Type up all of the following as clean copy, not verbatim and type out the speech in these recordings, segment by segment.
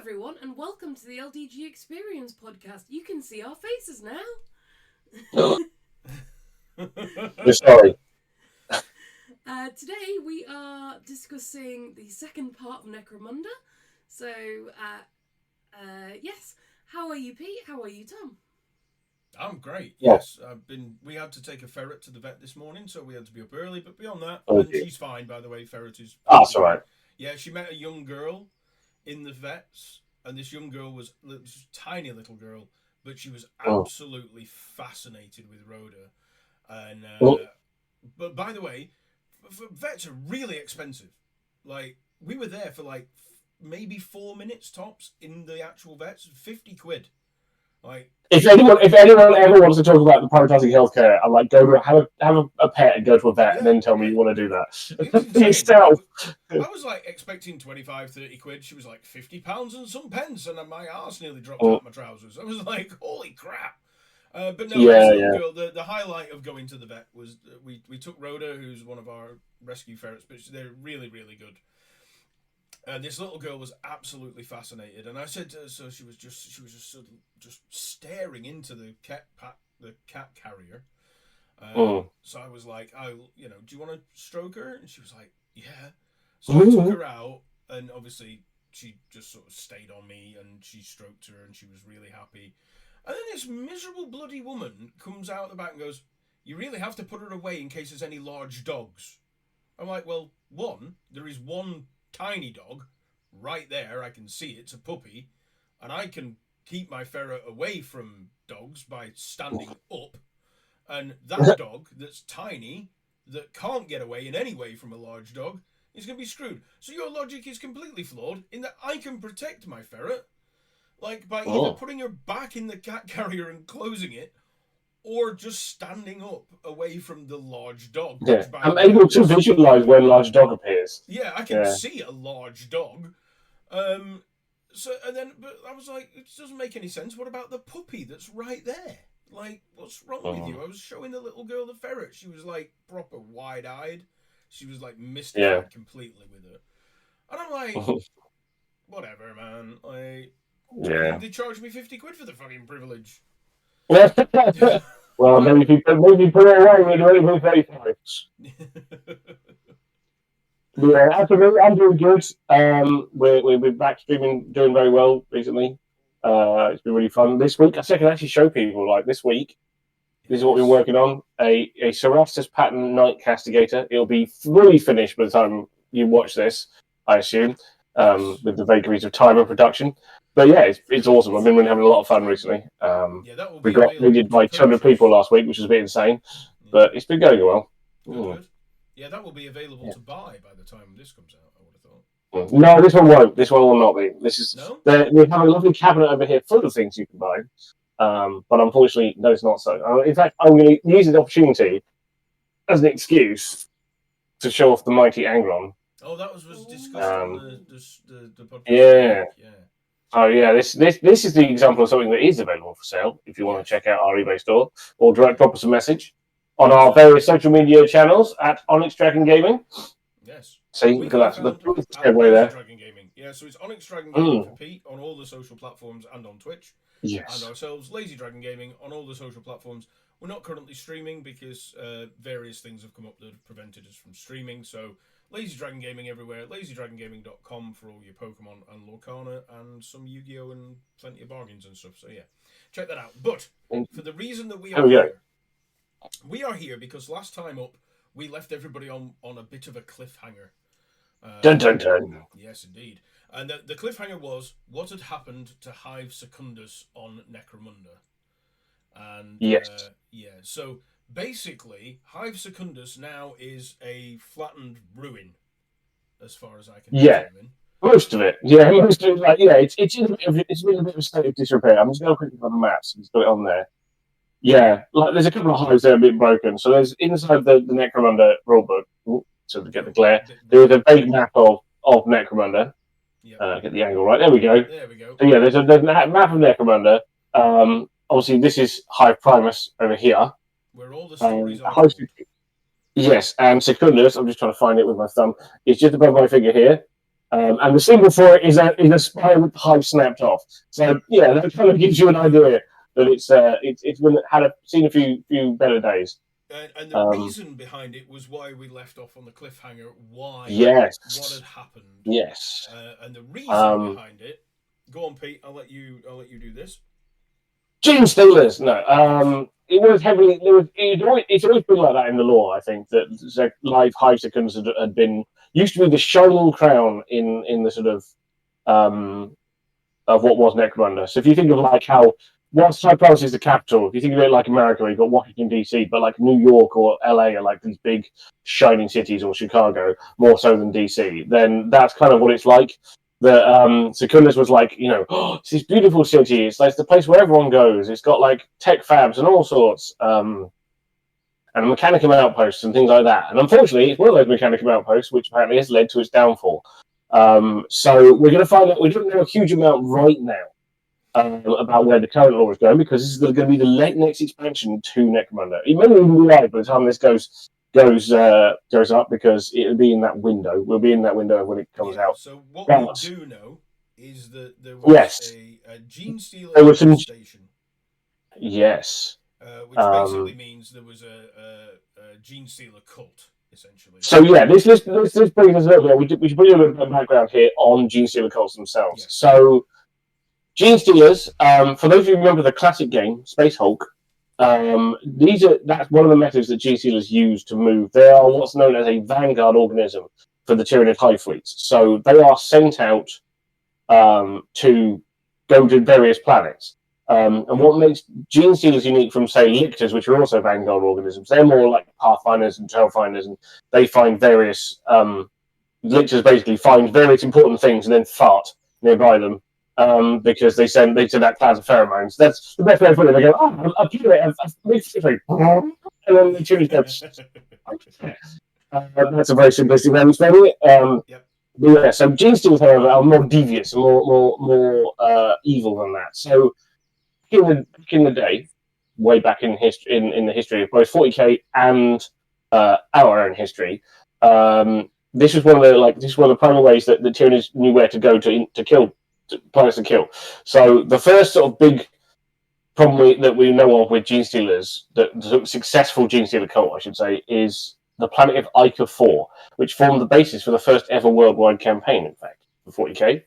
everyone, and welcome to the LDG Experience podcast. You can see our faces now. We're sorry. Today we are discussing the second part of Necromunda. So, yes. How are you, Pete? How are you, Tom? I'm great. Yeah. Yes, we had to take a ferret to the vet this morning, so we had to be up early. But beyond that, and she's fine, by the way. Ferret is. Oh, that's all right. Yeah, she met a young girl in the vets, and this young girl was a tiny little girl, but she was absolutely fascinated with Rhoda. And but by the way, vets are really expensive. Like, we were there for like maybe 4 minutes tops in the actual vets, £50. Like, if anyone ever wants to talk about the prioritising healthcare, I'm like, go have a pet and go to a vet, and then tell me you want to do that. Yourself. I was like expecting 25, 30 quid. She was like £50 and some pence, and my arse nearly dropped out my trousers. I was like, holy crap. But no, girl, the highlight of going to the vet was we took Rhoda, who's one of our rescue ferrets, but they're really, really good. This little girl was absolutely fascinated, and I said to her, so she was just sort of just staring into the cat carrier. So I was like, do you want to stroke her? And she was like, yeah. So I took her out, and obviously she just sort of stayed on me, and she stroked her, and she was really happy. And then this miserable bloody woman comes out the back and goes, you really have to put her away in case there's any large dogs. I'm like, well, there is one tiny dog right there. I can see it's a puppy, and I can keep my ferret away from dogs by standing up. And that dog that's tiny, that can't get away in any way from a large dog, is going to be screwed. So your logic is completely flawed in that I can protect my ferret, like by either putting her back in the cat carrier and closing it, or just standing up away from the large dog. Yeah, I'm able to visualise when a large dog appears. Yeah, I can see a large dog. But I was like, it doesn't make any sense. What about the puppy that's right there? Like, what's wrong with you? I was showing the little girl the ferret. She was like proper wide-eyed. She was like mystified completely with her. And I'm like, whatever, man. Like, they charged me 50 quid for the fucking privilege. Well, maybe put it away when you're ready for the face. Yeah, absolutely. I'm doing good. We've been back streaming, doing very well recently. It's been really fun. This week, I can actually show people, like, this week, this is what we're working on, a Cerastus pattern Night Castigator. It'll be fully finished by the time you watch this, I assume, with the vagaries of time and production. But yeah, it's awesome. I've been really having a lot of fun recently. We got raided by 200 people last week, which was a bit insane, but it's been going well. Good. Yeah, that will be available to buy by the time this comes out, I would have thought. No, this one won't. This one will not be. This is we have a lovely cabinet over here full of things you can buy, but unfortunately, no, it's not so. In fact, I'm going to use the opportunity as an excuse to show off the mighty Angron. Oh, that was discussed on the podcast. Yeah. Oh yeah, this is the example of something that is available for sale. If you want to check out our eBay store, or drop us a message on our various social media channels at Onyx Dragon Gaming. Yes. See, look at that. The segue there. Dragon Gaming. Yeah, so it's Onyx Dragon Gaming for Pete on all the social platforms and on Twitch. Yes. And ourselves, Lazy Dragon Gaming, on all the social platforms. We're not currently streaming because various things have come up that have prevented us from streaming. So Lazy Dragon Gaming everywhere. LazyDragonGaming.com for all your Pokemon and Lorcana and some Yu-Gi-Oh! And plenty of bargains and stuff. So yeah, check that out. But for the reason that we are here because last time up we left everybody on a bit of a cliffhanger. Dun dun dun. Yes, indeed. And the cliffhanger was what had happened to Hive Secundus on Necromunda. And so basically, Hive Secundus now is a flattened ruin, as far as I can determine. Most of it. Yeah, most of it. It's in a bit of a state of disrepair. I'm just going to quickly on the maps and just put it on there. Yeah, like there's a couple of hives that are a bit broken. So there's inside the Necromunda rulebook. So to get the glare, there is a vague map of Necromunda. Get the angle right. There we go. So yeah, there's a map of Necromunda. Obviously, this is Hive Primus over here. Where all the stories are. Yes, and Secundus, I'm just trying to find it with my thumb, it's just above my finger here. And the symbol for it is a spire with the hive snapped off. So yeah, that kind of gives you an idea that it's seen a few better days. And the reason behind it was why we left off on the cliffhanger. Why? Yes. What had happened? Yes. And the reason behind it. Go on, Pete. I'll let you do this. Gene stealers. No. It was heavily. It's always been like that in the lore. I think that live Hive Secundus had been used to be the shining crown in the sort of what was Necromunda. So if you think of like how whilst Cyprus is the capital, if you think of it like America, you've got Washington DC, but like New York or LA are like these big shining cities, or Chicago more so than DC. Then that's kind of what it's like. The Secundus was like, it's this beautiful city. It's like the place where everyone goes. It's got like tech fabs and all sorts, and Mechanicum outposts and things like that. And unfortunately, it's one of those Mechanicum outposts which apparently has led to its downfall. So we're going to find out. We don't know a huge amount right now about where the current lore is going, because this is going to be the next expansion to Necromunda. It may not even be live by the time this goes up, because it'll be in that window. We'll be in that window when it comes out. So what we do know is that there was a Gene Stealer station. Yes. Which basically means there was a Gene Stealer cult, essentially. So yeah, this brings us a little bit. We should put a little bit of background here on Gene Stealer cults themselves. Yes. So Gene Stealers, for those of you who remember the classic game Space Hulk, that's one of the methods that Gene Stealers use to move. They are what's known as a vanguard organism for the Tyranid hive fleets. So they are sent out to go to various planets. And what makes Gene Stealers unique from, say, Lictors, which are also vanguard organisms, they're more like Pathfinders and Trailfinders, and they find various Lictors basically find various important things and then fart nearby them. Because they send that cloud of pheromones. That's the best way to put it. They go, I've and then they choose them. That's a very simplistic way of explaining it. Yep. But yeah, so Gene Stealers, however, are more devious and more evil than that. So back in the day, way back in history, in the history of both 40k and our own history, this was one of the primary ways that the Tyranids knew where to go to kill. Planets to kill. So the first sort of big problem that we know of with Gene Stealers, the successful Gene Stealer cult, I should say, is the planet of Ica 4, which formed the basis for the first ever worldwide campaign, in fact, for 40k.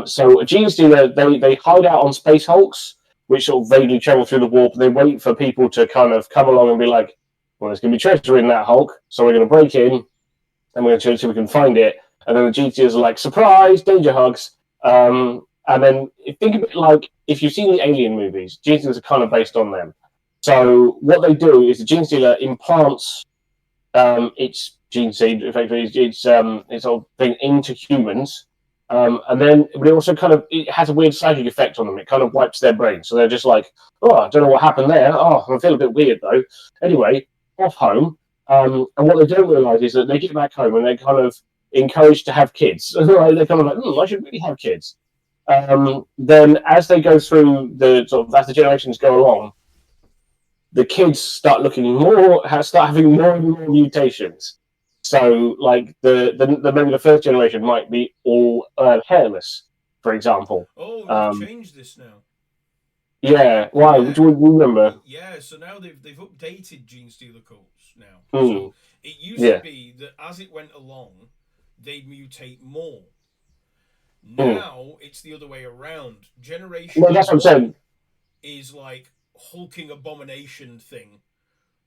So a Gene Stealer, they hide out on Space Hulks, which sort of vaguely travel through the warp, and they wait for people to kind of come along and be like, well, there's going to be treasure in that Hulk, so we're going to break in, and we're going to see if we can find it. And then the Gene Stealers are like, surprise, danger hugs. And then think of it like if you've seen the Alien movies, Gene Stealers are kind of based on them. So what they do is the Gene Stealer implants its gene seed, effectively, its sort of thing into humans, and then it also it has a weird psychic effect on them. It kind of wipes their brain, so they're just like, oh, I don't know what happened there. Oh, I feel a bit weird though. Anyway, off home, and what they don't realise is that they get back home and they're kind of encouraged to have kids. They're kind of like, I should really have kids. Then as they go through as the generations go along, the kids start having more and more mutations. So like maybe the first generation might be all hairless, for example. Oh, they've changed this now. Yeah, why? Yeah. Do you remember? Yeah, so now they've updated Gene Stealer cults now. Mm. So it used to be that as it went along, they'd mutate more. Now it's the other way around. Generation that's what I'm saying. Is like hulking abomination thing.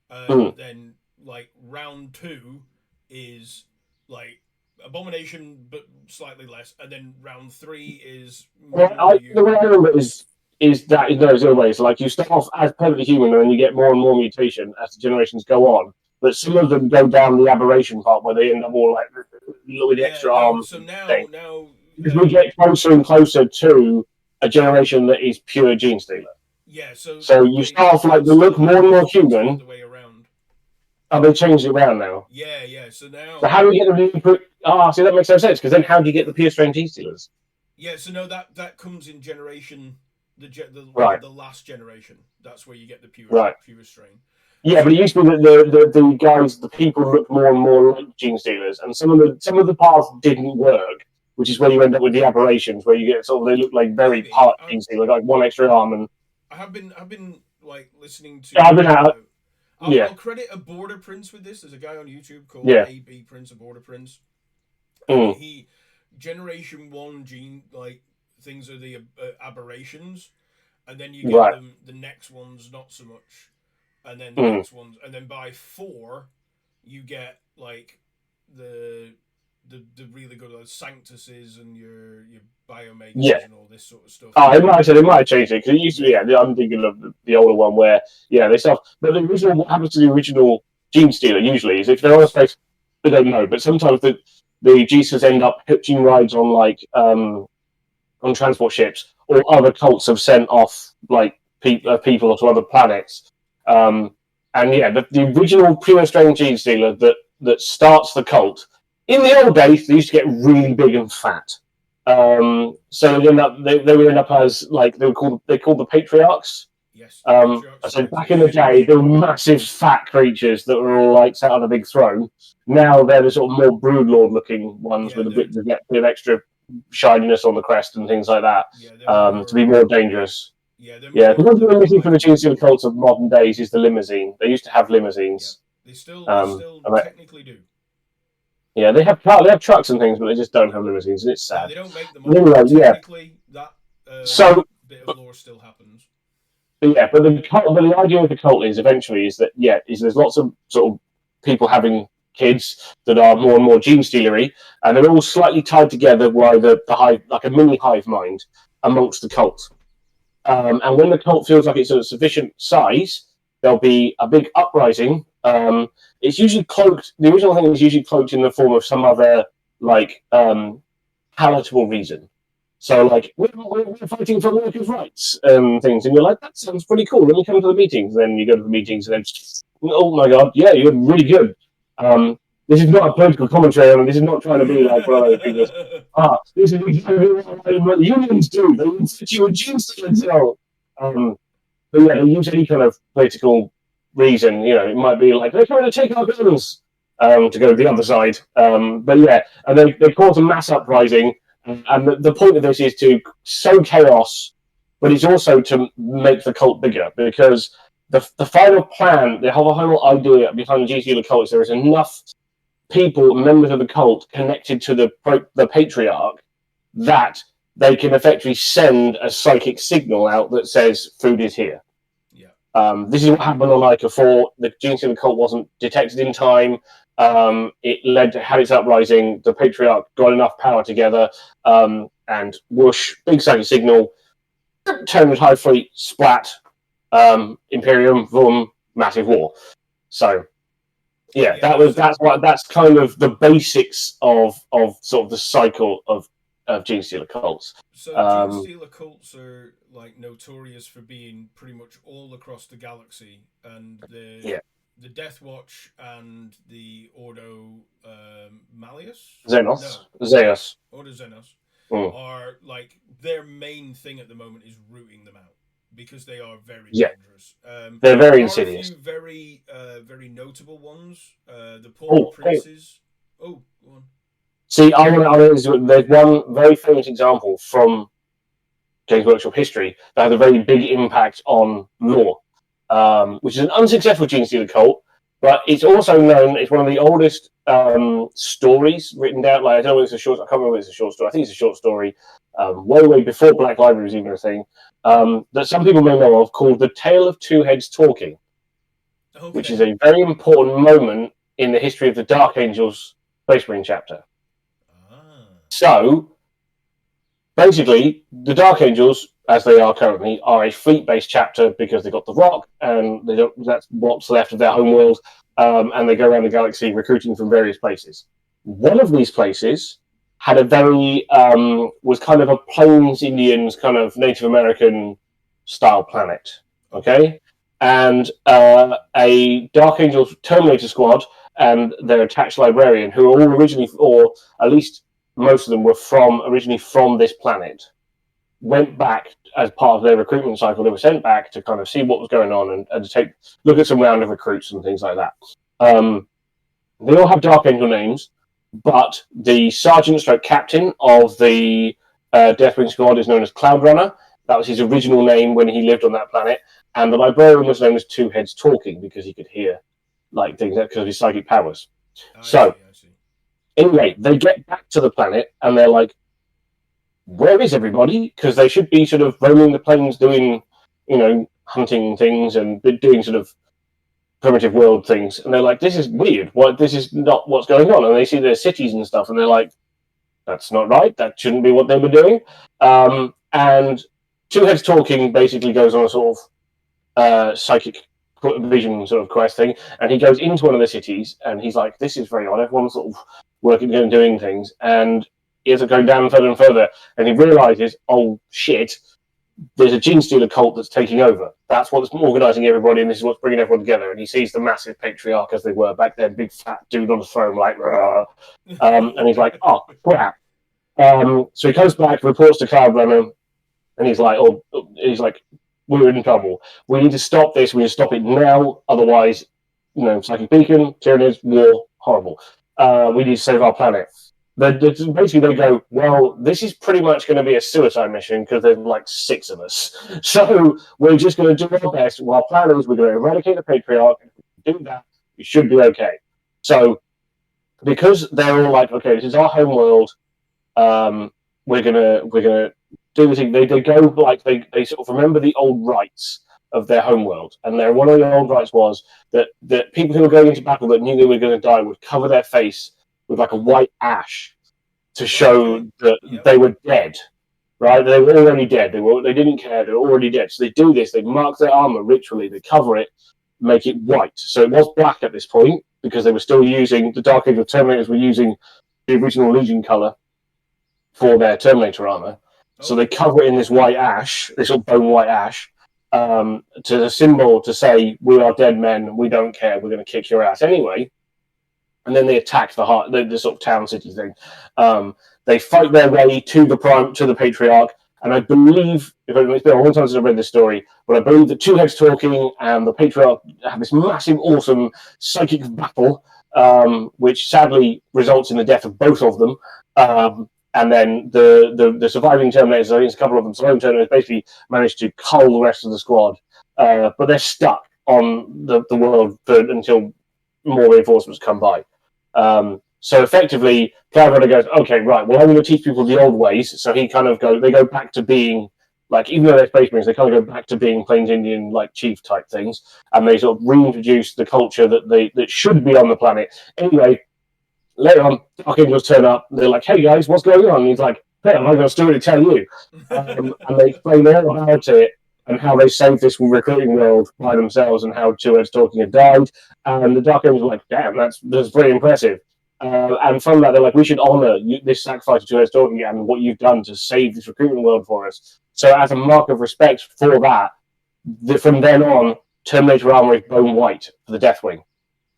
Then like round 2 is like abomination but slightly less, and then round 3 is the way I remember is that in those other ways. Like you start off as perfectly human and then you get more and more mutation as the generations go on. But some of them go down the aberration part where they end up all like with extra arms. So now because we get closer and closer to a generation that is pure Gene Stealer. Yeah, so you start off like they look more and more human. The way around. Oh, they changed it around now. Yeah. So now. So how do we get the see, that makes no sense, because then how do you get the pure strain Gene Stealers? Yeah, so no, that comes in generation the last generation. That's where you get the pure strain. Yeah, but it used to be that the people look more and more like Gene Stealers, and some of the paths didn't work. which is where you end up with the aberrations, where you get sort of they look like very part Gene Stealer, like one extra arm. And I've been like listening to. Yeah, I've been out. I'll credit a Border Prince with this. There's a guy on YouTube called AB Prince, a Border Prince. He Generation 1 gene like things are the aberrations, and then you get them the next ones not so much, and then the next ones, and then by 4 you get like the really good like Sanctuses and your Biomakers and all this sort of stuff. Oh, it might have changed it because it used to be. Yeah, I'm thinking of the older one where they stuff. But the original, what happens to the original Gene Stealer usually is if they're on a space, they don't know. But sometimes the Jesus end up hitching rides on like on transport ships, or other cults have sent off like people to other planets. The original pre-Australian Gene Stealer that starts the cult. In the old days, they used to get really big and fat. So they would end up as like they're called the patriarchs. Yes. So back in the day, they were massive fat creatures that were all like sat on a big throne. Now they're the sort of more broodlord looking ones with a bit of extra shininess on the crest and things like that. To be more dangerous. The one thing we're missing from the Gene Stealer cults of modern days is the limousine. They used to have limousines. Yeah. They still technically do. Yeah, they have trucks and things, but they just don't have limousines, and it's sad. They don't make them. Technically, that bit of lore still happens. But the idea of the cult is eventually there's lots of sort of people having kids that are more and more gene stealery, and they're all slightly tied together by the hive, like a mini hive mind amongst the cult. And when the cult feels like it's of sufficient size, there'll be a big uprising. It's usually cloaked. The original thing is usually cloaked in the form of some other like palatable reason. So like we're fighting for workers' rights and things, and you're like, that sounds pretty cool. Let me come to the meetings. And then you go to the meetings, and then oh my god, yeah, you're really good. This is not a political commentary, and this is not trying to be like one of those people. This is exactly what unions do. They insert you a gene stealer. But they use any kind of political reason. It might be like they're trying to take our guns to go to the other side. And they cause a mass uprising. And the point of this is to sow chaos, but it's also to make the cult bigger, because the final plan, the whole idea behind the Gene Stealer cult is there is enough people, members of the cult, connected to the patriarch that they can effectively send a psychic signal out that says food is here. This is what happened on Ica 4. The Gene Stealer cult wasn't detected in time. It had its uprising. The patriarch got enough power together, and whoosh, big psychic signal, turned Hive Fleet, splat, Imperium, boom, massive war. So, that's kind of the basics of sort of the cycle of Gene Stealer cults. So Gene Stealer cults are like notorious for being pretty much all across the galaxy, and the Death Watch and the Ordo Malleus? Zeus. Ordo Xenos are like their main thing at the moment is rooting them out because they are very dangerous. They're very insidious. A few very notable ones. The Paul Princes. Oh, go on. See, there's one very famous example from Games Workshop history that had a very big impact on lore. Which is an unsuccessful Gene Stealer cult, but it's also known. It's one of the oldest stories written down. Like I don't know if it's a short. I can't remember if it's a short story. I think it's a short story, way before Black Library was even a thing. That some people may know of, called "The Tale of Two Heads Talking," which is a very important moment in the history of the Dark Angels Space Marine chapter. So, basically, the Dark Angels, as they are currently, are a fleet-based chapter because they got the rock, and that's what's left of their homeworld, and they go around the galaxy recruiting from various places. One of these places had a very, was kind of a Plains Indians, kind of Native American style planet, okay? And a Dark Angels Terminator squad and their attached librarian, who are all originally, or at least most of them were originally from this planet, went back as part of their recruitment cycle. They were sent back to kind of see what was going on and to look at some round of recruits and things like that. They all have Dark Angel names. but the sergeant stroke captain of the Deathwing squad is known as Cloud Runner. That was his original name when he lived on that planet. And the librarian was known as Two Heads Talking because he could hear like things because of his psychic powers. I see. Anyway, they get back to the planet and they're like, where is everybody? Because they should be sort of roaming the plains doing, hunting things and doing sort of primitive world things. And they're like, this is weird. This is not what's going on. And they see their cities and stuff and they're like, that's not right. That shouldn't be what they were doing. And Two Heads Talking basically goes on a sort of psychic vision sort of quest thing. And he goes into one of the cities and he's like, this is very odd. Everyone's sort of working and doing things. And he ends up going down further and further. And he realizes, oh, shit, there's a gene stealer cult that's taking over. That's what's organising everybody, and this is what's bringing everyone together. And he sees the massive patriarch as they were back then, big fat dude on the throne, like, and he's like, oh, crap. So he comes back, reports to Cloud Runner, and he's like, we're in trouble. We need to stop this. We need to stop it now. Otherwise, Psychic Beacon, Tyranids, war, horrible. We need to save our planet. Basically, they go, well, this is pretty much going to be a suicide mission because there's like 6 of us. So we're just going to do our best. Our plan is we're going to eradicate the Patriarch. If we do that, we should be okay. So because they're all like, okay, this is our home world, we're gonna do the thing. They go like they sort of remember the old rites of their home world, and one of the old rites was that people who were going into battle that knew they were going to die would cover their face with like a white ash to show that they were dead, right? They were already dead. They didn't care. They were already dead. So they do this. They mark their armor ritually. They cover it, make it white. So it was black at this point because they were still using the Dark Age of Terminators were using the original Legion color for their Terminator armor. So they cover it in this white ash, this sort of bone white ash, to the symbol to say, we are dead men. We don't care. We're going to kick your ass anyway. And then they attack the sort of town city thing. They fight their way to the Patriarch, and I believe, it's been a long time since I've read this story, but I believe the Two Heads Talking and the Patriarch have this massive, awesome psychic battle, which sadly results in the death of both of them. And then the surviving Terminators, I think it's a couple of them, surviving Terminators basically managed to cull the rest of the squad, but they're stuck on the world until more reinforcements come by. So effectively, Cloud Runner goes, okay, right, well, I'm going to teach people the old ways. So they go back to being, like, even though they're Space Marines, they kind of go back to being Plains Indian, like, chief type things. And they sort of reintroduce the culture that should be on the planet. Anyway, later on, Dark Angels turn up. They're like, hey, guys, what's going on? And he's like, hey, I'm going to Stewart to tell you. And they explain all about it and how they saved this recruiting world by themselves and how Two Heads Talking had died. And the Dark Angels are like, damn, that's very impressive. And from that, they're like, we should honor this sacrifice of Two Heads Talking and what you've done to save this recruitment world for us. So as a mark of respect for that, from then on, Terminator armor is bone white for the Deathwing.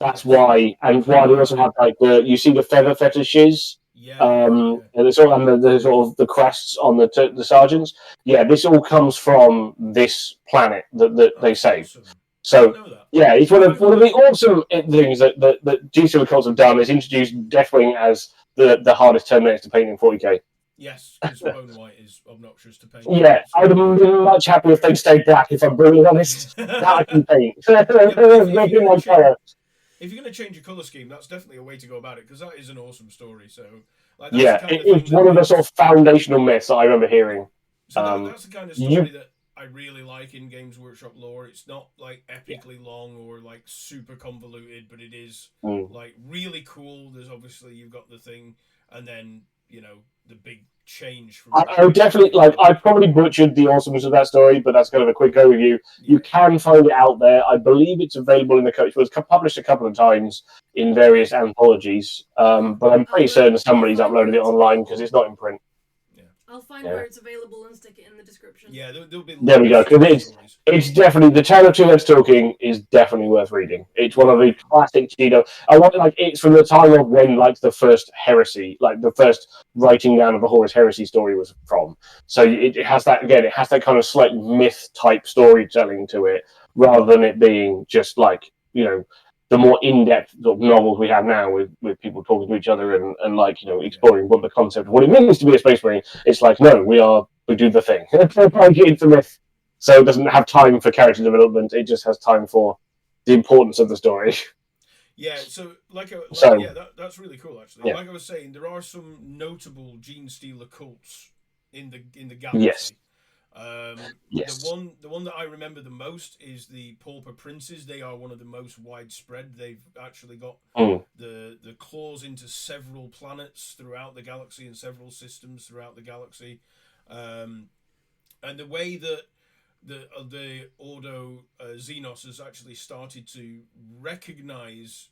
That's why, and why they also have like you see the feather fetishes, and the sort of the crests on the sergeants. Yeah, this all comes from this planet that they saved. Awesome. So yeah, it's one of the awesome things that G-Silver Cults have done is introduced Deathwing as the hardest Terminator to paint in 40k. Yes, because bone white is obnoxious to paint. Yeah, I would have been much happier if they stayed black. If I'm brutally honest, that I can paint. Making my colour. If you're going to change your colour scheme, that's definitely a way to go about it, because that is an awesome story. So, like, it's one of the sort of foundational myths that I remember hearing. So that's the kind of story that I really like in Games Workshop lore. It's not like epically long or like super convoluted, but it is like really cool. There's obviously you've got the thing, and then the big change from. I would definitely I probably butchered the awesomeness of that story, but that's kind of a quick overview. You can find it out there. I believe it's available in the coach. It was published a couple of times in various anthologies, but I'm pretty certain somebody's uploaded it online because it's not in print. I'll find where it's available and stick it in the description. Yeah, there'll be. There we go. Because it's definitely the Tale of Two Heads Talking is definitely worth reading. It's one of the classic Cheeto. I want it's from the time of when the first heresy, the first writing down of the Horus Heresy story was from. So it has that again. It has that kind of slight myth type storytelling to it, rather than it being just the more in-depth sort of novels we have now with people talking to each other and like, you know, exploring what the concept of what it means to be a Space Marine. It's like, no, we do the thing. It's a myth. So it doesn't have time for character development. It just has time for the importance of the story. Yeah, so that's really cool actually. Yeah. Like I was saying, there are some notable Gene Stealer cults in the galaxy. Yes. Yes. The one that I remember the most is the Pauper Princes. They are one of the most widespread. They've actually got the claws into several planets throughout the galaxy and several systems throughout the galaxy. And the way that the Ordo Xenos has actually started to recognize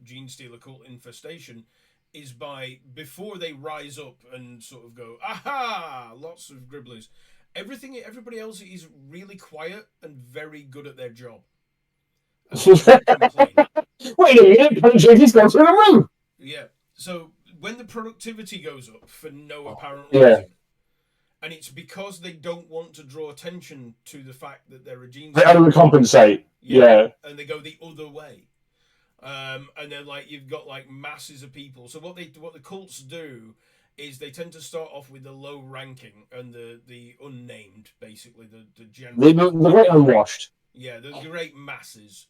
Gene Stealer cult infestation is by, before they rise up and sort of go, aha, lots of gribblies. Everybody else is really quiet and very good at their job. Wait a minute, Punch's going to the room. Yeah. So when the productivity goes up for no apparent reason, Yeah. and it's because they don't want to draw attention to the fact that they're a gene. They overcompensate. Yeah. And they go the other way. And then like you've got like masses of people. So what the cults do is they tend to start off with the low ranking and the unnamed, basically the general. The great unwashed. Yeah, the great masses,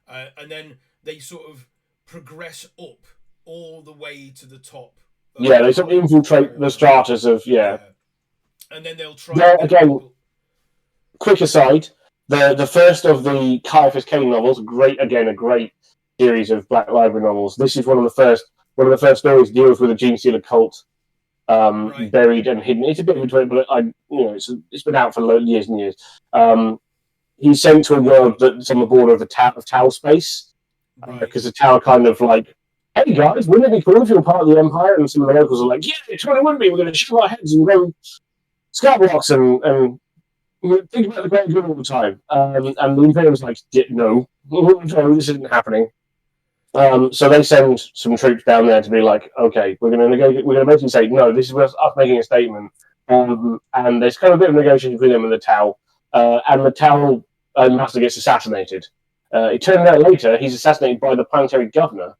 and then they sort of progress up all the way to the top. Yeah, they sort of infiltrate the stratas of And then they'll try. There again. Quick aside: the first of the Caiaphas Cain novels, a great series of Black Library novels. This is one of the first stories deals with a Gene Stealer cult, buried and hidden. It's a bit of a but it's been out for years and years. He's sent to a world that's on the border of the Tau space, because the Tau kind of like, hey guys, wouldn't it be cool if you were part of the Empire? And some of the locals are like, yeah, it totally would be. We're going to shove our heads and go scout blocks and think about the great good all the time. And the Imperium's like, no, this isn't happening. So they send some troops down there to be like, okay, we're going to basically say, no, this is us making a statement. And there's kind of a bit of negotiation between them and the Tau. And the Tau master gets assassinated. It turned out later he's assassinated by the planetary governor,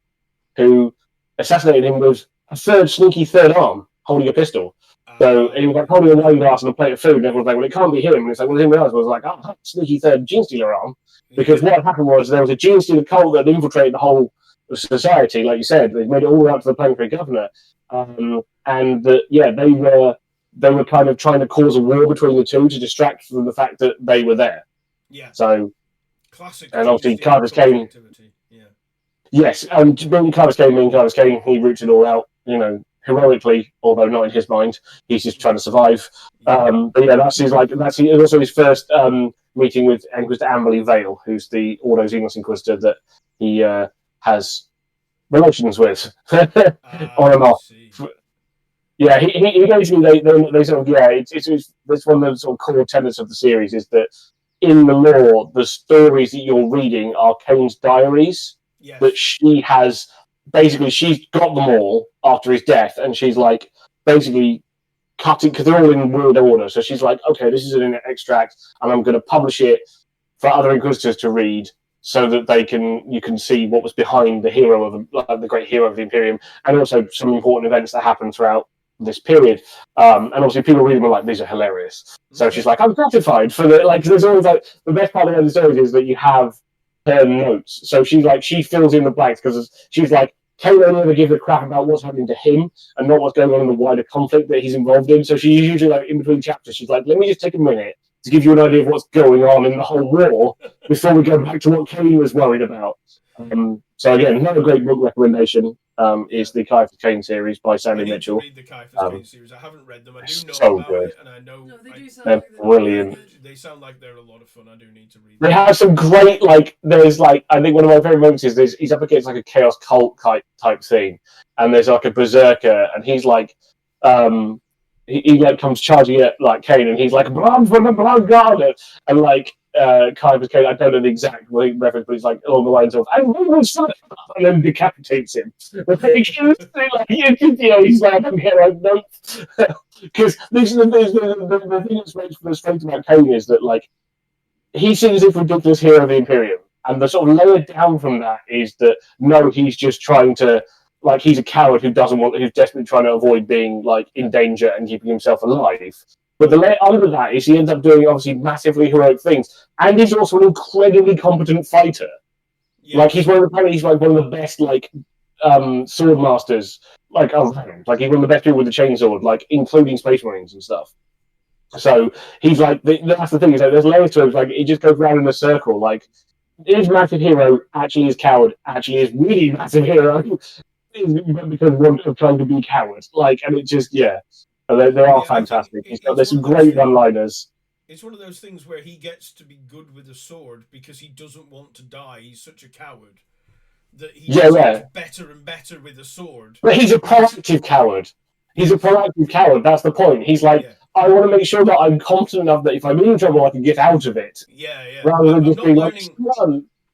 who assassinated him with a sneaky third arm, holding a pistol. So he was like holding a wine glass and a plate of food, and everyone's like, well, it can't be him. And it's like, well, anyone else was like, oh, sneaky third Gene Stealer arm. Because what happened was there was a Gene Stealer cult that infiltrated the whole society, like you said. They made it all the way up to the planetary governor. They were kind of trying to cause a war between the two to distract from the fact that they were there. Yeah. So, classic. And obviously, Caiaphas Cain. Yeah. Yes, and Caiaphas Cain, he roots it all out, heroically, although not in his mind. He's just trying to survive. But yeah, that's also his first meeting with Inquisitor Amberley Vale, who's the Ordo Xenos Inquisitor that he has relations with on and off. Yeah, he basically they sort of it's one of the sort of core tenets of the series is that in the lore, the stories that you're reading are Cain's diaries. Yes. That she has. Basically, she's got them all after his death, and she's like basically cutting because they're all in weird order. So she's like, okay, this is an extract, and I'm going to publish it for other Inquisitors to read, so that you can see what was behind the hero of the great hero of the Imperium, and also some important events that happened throughout this period. And obviously, people reading them like these are hilarious. So she's like, I'm gratified for the like. There's always like the best part of the story is that you have her notes. So she fills in the blanks because she's like, Cain only ever gives a crap about what's happening to him and not what's going on in the wider conflict that he's involved in. So she's usually like in between chapters, she's like, let me just take a minute to give you an idea of what's going on in the whole war before we go back to what Cain was worried about. So again, another great book recommendation is the Caiaphas Cain series by Sandy Mitchell. Read the Caiaphas Cain series. I haven't read them. I do know so about good. it, and I know they do sound they're like brilliant. They sound like they're a lot of fun. I do need to read them. They have some great, there's I think one of my favourite moments is he's up against like a chaos cult type thing, and there's like a berserker, and he's like, he comes charging at like Cain, and he's like, blood for the blood god, and like Caiaphas Cain, I don't know the exact reference, but he's like along the lines of, and then decapitates him. He's like, okay, no. Because the thing that's most frustrating about Cain is that like he sees this ridiculous hero of the Imperium, And the sort of layer down from that is that no, he's just trying to, like, he's a coward who's desperately trying to avoid being like in danger and keeping himself alive. But the layer under that is he ends up doing obviously massively heroic things, and he's also an incredibly competent fighter. Yes. Like he's one of the best like sword masters like around. Like he's one of the best people with the chainsword, like including Space Marines and stuff. So he's like that's the thing is that there's layers to him. Like it just goes round in a circle. Like is massive hero actually is coward actually is really massive hero because of trying to be coward. Like and it just they are fantastic. There's some great one-liners. It's one of those things where he gets to be good with a sword because he doesn't want to die. He's such a coward that he gets better and better with a sword. But he's a proactive coward. He's a proactive coward. That's the point. He's like, I want to make sure that I'm confident enough that if I'm in trouble, I can get out of it. Yeah. Rather than just being like,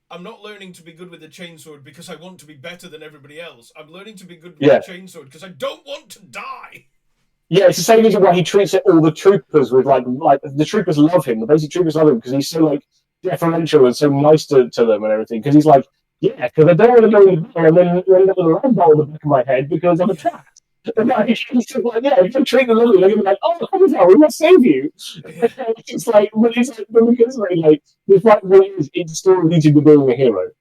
I'm not learning to be good with a chainsword because I want to be better than everybody else. I'm learning to be good with a chainsword because I don't want to die. Yeah, it's the same reason why he treats all the troopers with like the troopers love him. The basic troopers love him because he's so like deferential and so nice to them and everything. Because he's like, because I don't want to go in the battle and then end up with a land ball in the back of my head because I'm attacked. And like, he's just like, if you treat them lovely, they're gonna be like, oh, come on, we must save you. It's like, but because like despite what it is, it still leads you to being a hero.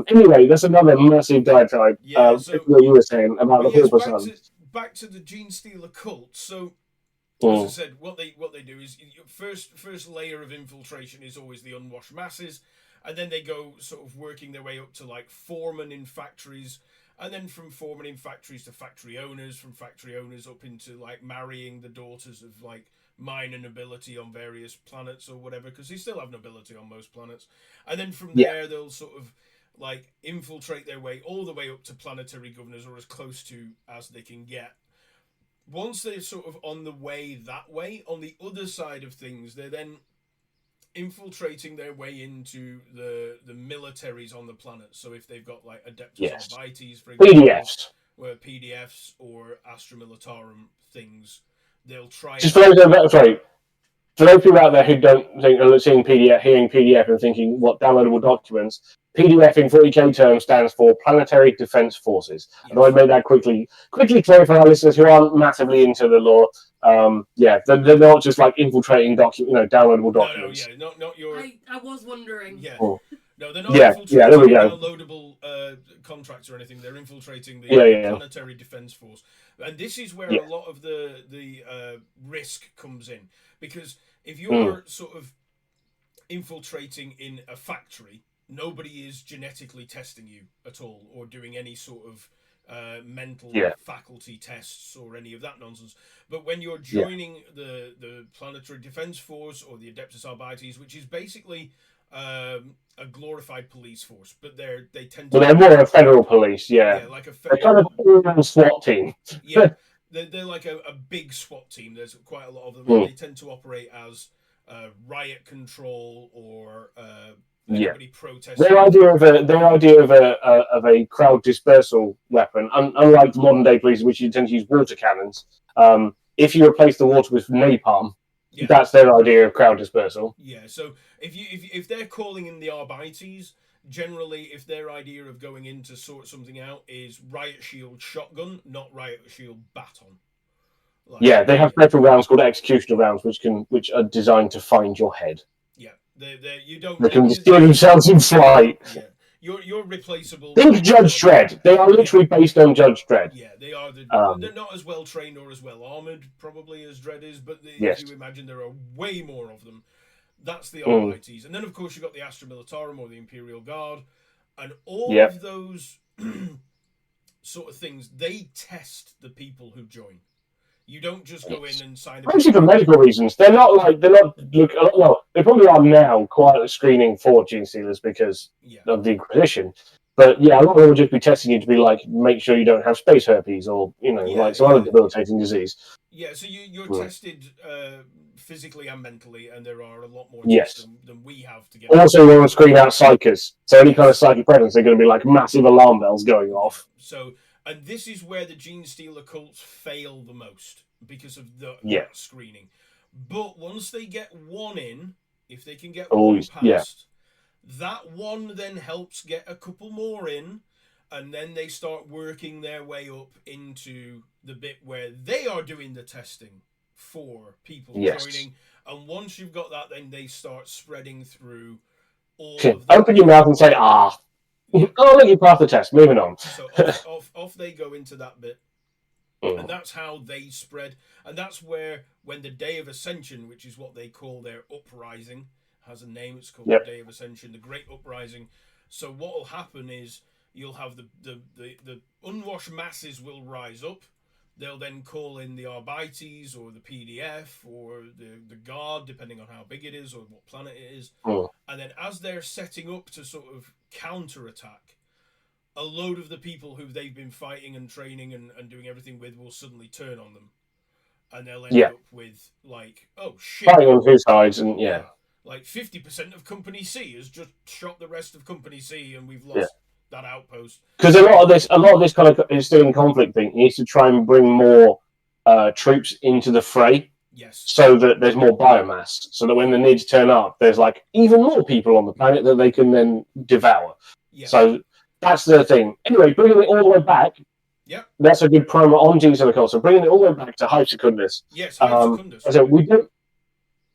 Anyway, that's another massive diatribe. So, what you were saying about the Pauper Sons. Back to the Gene Stealer cult. So, as I said, what they do is first layer of infiltration is always the unwashed masses, and then they go sort of working their way up to like foremen in factories, and then from foremen in factories to factory owners, from factory owners up into like marrying the daughters of like minor nobility on various planets or whatever, because they still have nobility on most planets, and then from there they'll sort of like infiltrate their way all the way up to planetary governors or as close to as they can get. Once they're sort of on the way that way, on the other side of things, they're then infiltrating their way into the militaries on the planet. So if they've got like Adeptus Arbites, for example, PDFs or Astra Militarum things, they'll try. Just for those people out there who don't think are seeing PDF, hearing PDF and thinking what downloadable documents. PDF in 40k terms stands for Planetary Defense Forces. Yes. And I made that quickly clarify for our listeners who aren't massively into the lore. They're not just like infiltrating downloadable documents. Not your. I was wondering. Yeah. No, they're not infiltrating downloadable contracts or anything. They're infiltrating the Planetary Defense Force, and this is where a lot of the risk comes in, because if you're sort of infiltrating in a factory, nobody is genetically testing you at all or doing any sort of mental faculty tests or any of that nonsense. But when you're joining the Planetary Defense Force or the Adeptus Arbites, which is basically a glorified police force, but they tend to... Well, they're more a federal police, like a they're kind of a SWAT team. They're like a big SWAT team. There's quite a lot of them. And they tend to operate as riot control or... protesting. Their idea of a crowd dispersal weapon, unlike modern day police, which you tend to use water cannons. If you replace the water with napalm, that's their idea of crowd dispersal. Yeah. So if they're calling in the Arbites, generally, if their idea of going in to sort something out is riot shield shotgun, not riot shield baton. They have special rounds called executioner rounds, which are designed to find your head. They can steer themselves in flight. Yeah. You're replaceable. Think Judge Dredd. They are literally based on Judge Dredd. Yeah, they are. They're not as well trained or as well armored, probably, as Dredd is, but if you imagine there are way more of them. That's the Arbites. And then, of course, you've got the Astra Militarum or the Imperial Guard. And all of those sort of things, they test the people who join. You don't just go in and sign. Mostly for medical reasons. They probably are now quietly screening for Gene Stealers because of the Inquisition. But a lot of them will just be testing you to be like, make sure you don't have space herpes or some other debilitating disease. Yeah, so you're tested physically and mentally, and there are a lot more tests than we have to get. Also, we want to screen out psychers. So any kind of psychic presence, they're going to be like massive alarm bells going off. So. And this is where the Gene Stealer cults fail the most because of the screening. But once they get one in, if they can get one past, That one then helps get a couple more in, and then they start working their way up into the bit where they are doing the testing for people joining. And once you've got that, then they start spreading through all of the... Open your mouth and say, oh, look, you passed the test. Moving on. So off they go into that bit. And that's how they spread. And that's where, when the Day of Ascension, which is what they call their uprising, has a name, it's called the Day of Ascension, the Great Uprising. So what will happen is you'll have the unwashed masses will rise up. They'll then call in the Arbites or the PDF or the Guard, depending on how big it is or what planet it is. And then as they're setting up to sort of counterattack, a load of the people who they've been fighting and training and doing everything with will suddenly turn on them. And they'll end up with, like, oh, shit. Fighting on two sides, and like 50% of Company C has just shot the rest of Company C, and we've lost that outpost. Because a lot of this kind of is still in conflict thing. He needs to try and bring more troops into the fray. Yes. So that there's more biomass, so that when the needs turn up, there's like even more people on the planet that they can then devour. Yeah. So that's the thing. Anyway, bringing it all the way back. Yeah. That's a good promo on G7. So bringing it all the way back to Hive Secundus. Yes, Hive Secundus. So we don't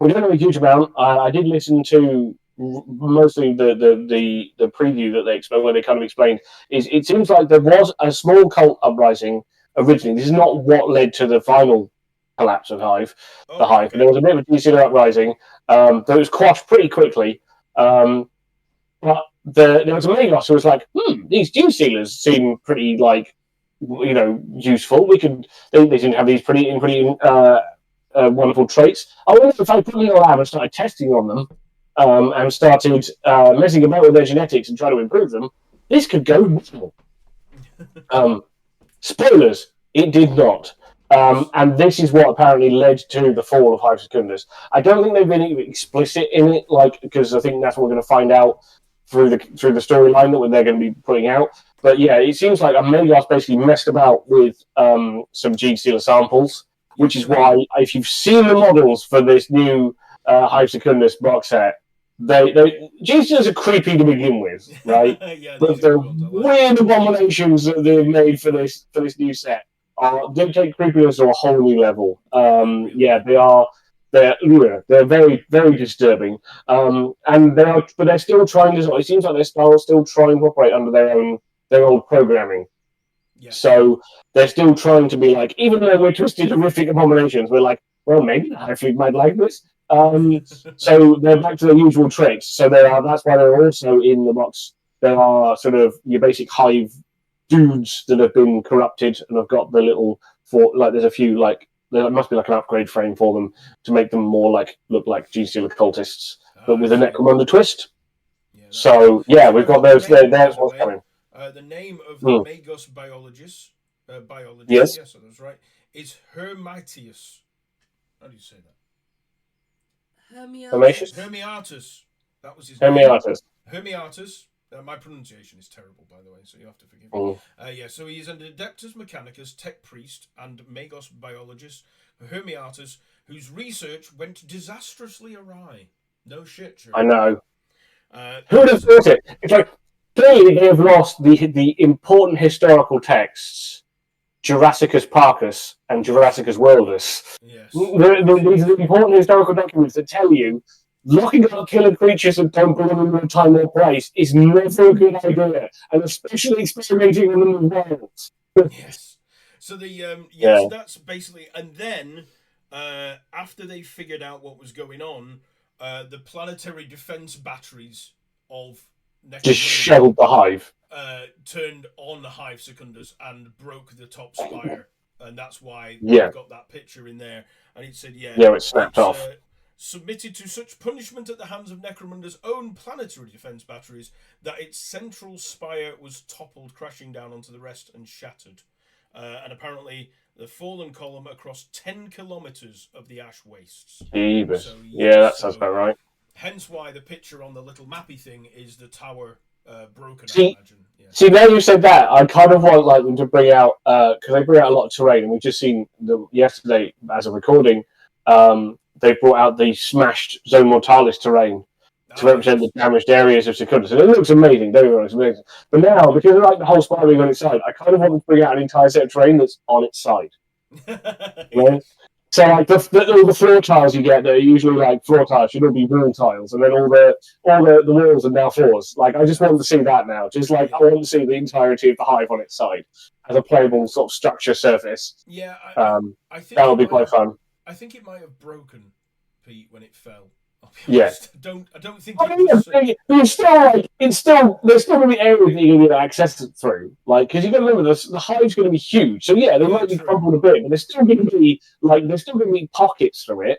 know a huge amount. I did listen to mostly the preview that they explained, where they kind of explained is it seems like there was a small cult uprising originally. This is not what led to the final collapse of Hive. Hive. Okay. There was a bit of a decent uprising that was quashed pretty quickly. But there was a Magos who was like, these Gene Stealers seem pretty useful. They seem to have these pretty wonderful traits. I wonder if I put them in a lab and started testing on them and started messing about with their genetics and trying to improve them, this could go well. Spoilers, it did not. And this is what apparently led to the fall of Hive Secundus. I don't think they've been explicit in it, because I think that's what we're going to find out through the storyline that they're going to be putting out. But yeah, it seems like Amelios basically messed about with some Gene Stealer samples, which is why, if you've seen the models for this new Hive Secundus box set, Gene Stealers are creepy to begin with, right? But the weird abominations that they've made for this new set they take creepiness to a whole new level. They are. They're very, very disturbing. And they're still trying to. It seems like they're still trying to operate under their old programming. Yeah. So they're still trying to be like, even though we're twisted, horrific abominations, we're like, well, maybe the Hive Fleet might like this. So they're back to their usual tricks. So that's why they're also in the box. There are sort of your basic Hive dudes that have been corrupted and have got the little there's a few there must be like an upgrade frame for them to make them more look like Gene Stealer cultists, but with a Necromunda twist. Yeah, we've got those there. There's what's coming. The name of the Magos biologist, yes, so that's right, is Hermitius. How do you say that? Hermiatus. That was his name. Hermiatus. My pronunciation is terrible, by the way, so you have to forgive me. So he is an Adeptus Mechanicus, Tech Priest, and Magos Biologist, Hermiatus, whose research went disastrously awry. No shit, sure. I know. Who would have thought it? It's like, clearly they have lost the important historical texts, Jurassicus Parcus and Jurassicus Worldus. Yes. These are the important historical documents that tell you locking up killer creatures and don't put them in a time or place is never a good idea, and especially experimenting on them with worlds. Yes. So that's basically, and then after they figured out what was going on, the planetary defense batteries of Necromunda just shelled the Hive. Turned on the Hive Secundus and broke the top spire, and that's why we've got that picture in there. And it said, it snapped off. Submitted to such punishment at the hands of Necromunda's own planetary defense batteries that its central spire was toppled, crashing down onto the rest and shattered. And apparently the fallen column across 10 kilometers of the ash wastes. So, that sounds about right. Hence why the picture on the little mappy thing is the tower broken, I imagine. Yeah. See, now you said that, I kind of want them to bring out, because they bring out a lot of terrain, and we've just seen yesterday, as a recording, they brought out the smashed Zone Mortalis terrain, to represent the damaged areas of Secundus. And it looks amazing, don't get me wrong, it's amazing. But now, because of like the whole spiraling on its side, I kind of want to bring out an entire set of terrain that's on its side. Right? So like all the floor tiles you get that are usually like floor tiles should all be wall tiles, and then all the walls are now floors. Like I just want to see that now. Just like I want to see the entirety of the hive on its side as a playable sort of structure surface. Yeah, I think that would be quite fun. I think it might have broken, Pete, when it fell. Yes. I don't think. But it's still like there's still going to be areas that you're going to access it through, like because you got to remember the hive's going to be huge. So yeah, they might be crumpled a bit, but there's still going to be pockets through it.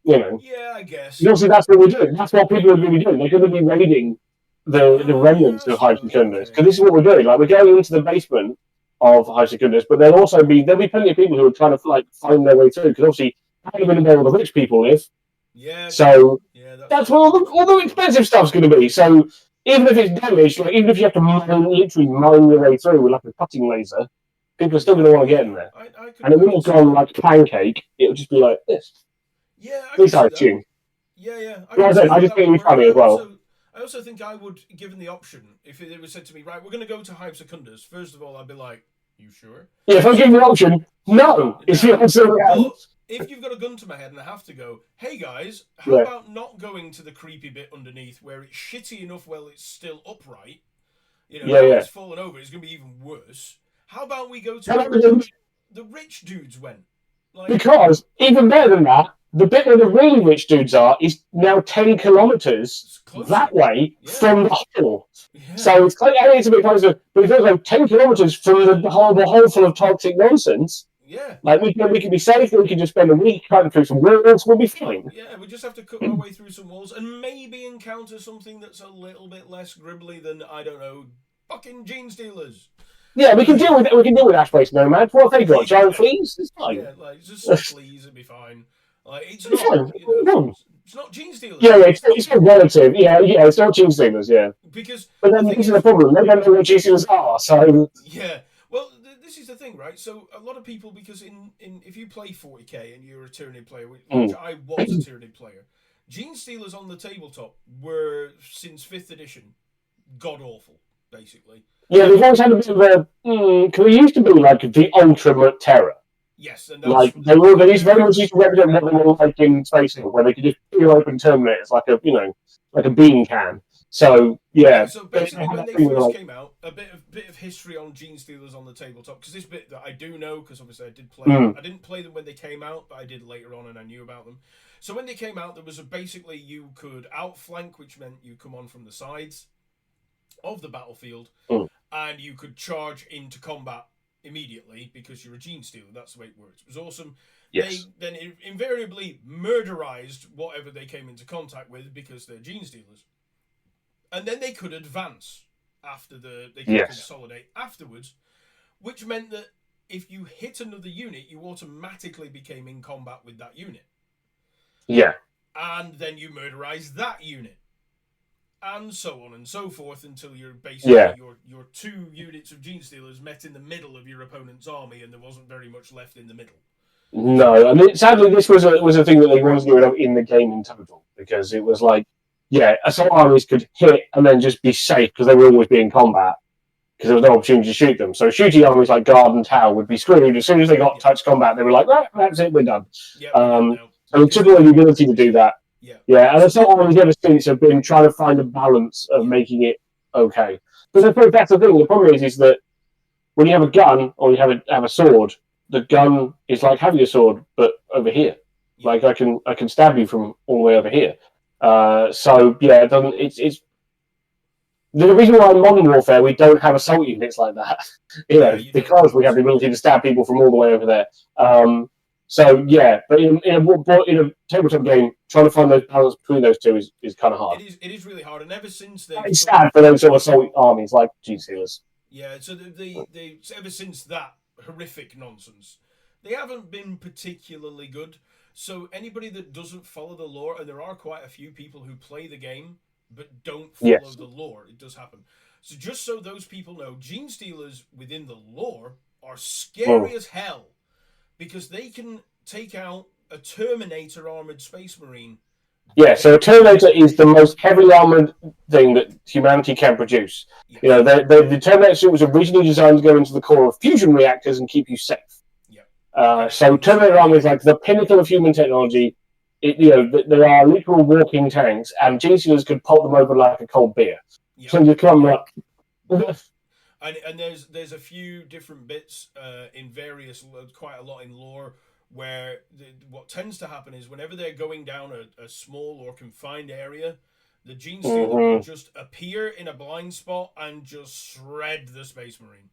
You know. Yeah, I guess. And obviously, that's what we're doing. That's what people are going to be doing. They're going to be raiding the remnants of Hive Secundus because this is what we're doing. Like we're going into the basement of Hive Secundus, but there'll be plenty of people who are trying to like find their way through because obviously how are you going to know where the rich people live? Yeah. So that's where all the expensive stuff's going to be. So even if it's damaged, like even if you have to literally mine your way through with like a cutting laser, people are still going to want to get in there. And it wouldn't have gone like pancake. It would just be like this. Yeah, at least I assume. Yeah. I just think it'd be funny as well. I also think I would, given the option, if it was said to me, right, we're going to go to Hive Secundus, first of all, I'd be like, you sure? Yeah, if I'm given the option, no. It's the answer. If you've got a gun to my head and I have to go, hey guys, how about not going to the creepy bit underneath where it's shitty enough while it's still upright? You know, it's fallen over, it's going to be even worse. How about we go to where the rich dudes went? Like, because, even better than that, the bit where the really rich dudes are is now 10 kilometres that way from the hole. Yeah. So it's a bit closer, but if it's like 10 kilometres from the hole full of toxic nonsense. Yeah. Like, we can be safe, we can just spend a week cutting through some walls, we'll be fine. Yeah, we just have to cut our way through some walls and maybe encounter something that's a little bit less gribbly than, I don't know, fucking gene stealers. Yeah, we can deal with Ash-based Nomad. What have they got? Giant fleas? It's fine. Yeah, like, just some fleas would be fine. Like, it's not, it's not gene stealers. Yeah, it's not relative. Yeah, it's not gene stealers, yeah. But then this is the problem, they don't know what gene stealers are, so... Yeah. Well, this is the thing, right? So a lot of people, because if you play 40k and you're a Tyranid player, which I was a Tyranid player, Gene Stealers on the tabletop were, since 5th edition, god-awful, basically. Yeah, they've always had a bit of a... because they used to be like the ultimate terror. Yes, and like they used very much used to represent what they were like in Space Hulk, where they could just peel open Terminators like a bean can. So yeah. So basically, when they first came out, a bit of history on Gene Stealers on the tabletop, because this bit that I do know, because obviously I did play them. I didn't play them when they came out, but I did later on, and I knew about them. So when they came out, there was basically you could outflank, which meant you come on from the sides of the battlefield, and you could charge into combat immediately because you're a Gene Stealer. That's the way it works. It was awesome. Yes. They then invariably murderized whatever they came into contact with because they're Gene Stealers. And then they could advance after they could consolidate afterwards, which meant that if you hit another unit, you automatically became in combat with that unit. Yeah. And then you murderize that unit. And so on and so forth until you're basically your 2 units of Gene Stealers met in the middle of your opponent's army, and there wasn't very much left in the middle. No, I mean, sadly, this was a thing that they wanted to get rid of in the game in total, because it was like, assault armies could hit and then just be safe because they would always be in combat because there was no opportunity to shoot them. So shooting armies like Guard and Tau would be screwed as soon as they got touch combat. They were like, that's it, we're done. So it took away the ability to do that. Yeah, and assault armies ever since have been trying to find a balance of making it okay. But that's the thing. The problem is that when you have a gun or you have a sword, the gun is like having a sword, but over here. Like I can stab you from all the way over here. So yeah, it doesn't. It's the reason why in Modern Warfare we don't have assault units like that. Because we have the ability to stab people from all the way over there. So yeah, but in a tabletop game, trying to find those balance between those two is kind of hard. It is really hard, and ever since they... It's sad for those sort of assault armies like Gene Stealers. Yeah, so they ever since that horrific nonsense, they haven't been particularly good. So anybody that doesn't follow the lore, and there are quite a few people who play the game but don't follow the lore, it does happen. So just so those people know, Gene Stealers within the lore are scary as hell, because they can take out a Terminator armored Space Marine Yeah, so a Terminator is the most heavily armored thing that humanity can produce. Yes. You know, the Terminator suit was originally designed to go into the core of fusion reactors and keep you safe. So Terminator armor is like the pinnacle of human technology. There are literal walking tanks, and Gene Stealers could pop them over like a cold beer. Yeah. So you come like. And there's a few different bits in various, quite a lot in lore, where what tends to happen is whenever they're going down a small or confined area, the Gene Stealer will just appear in a blind spot and just shred the Space Marine.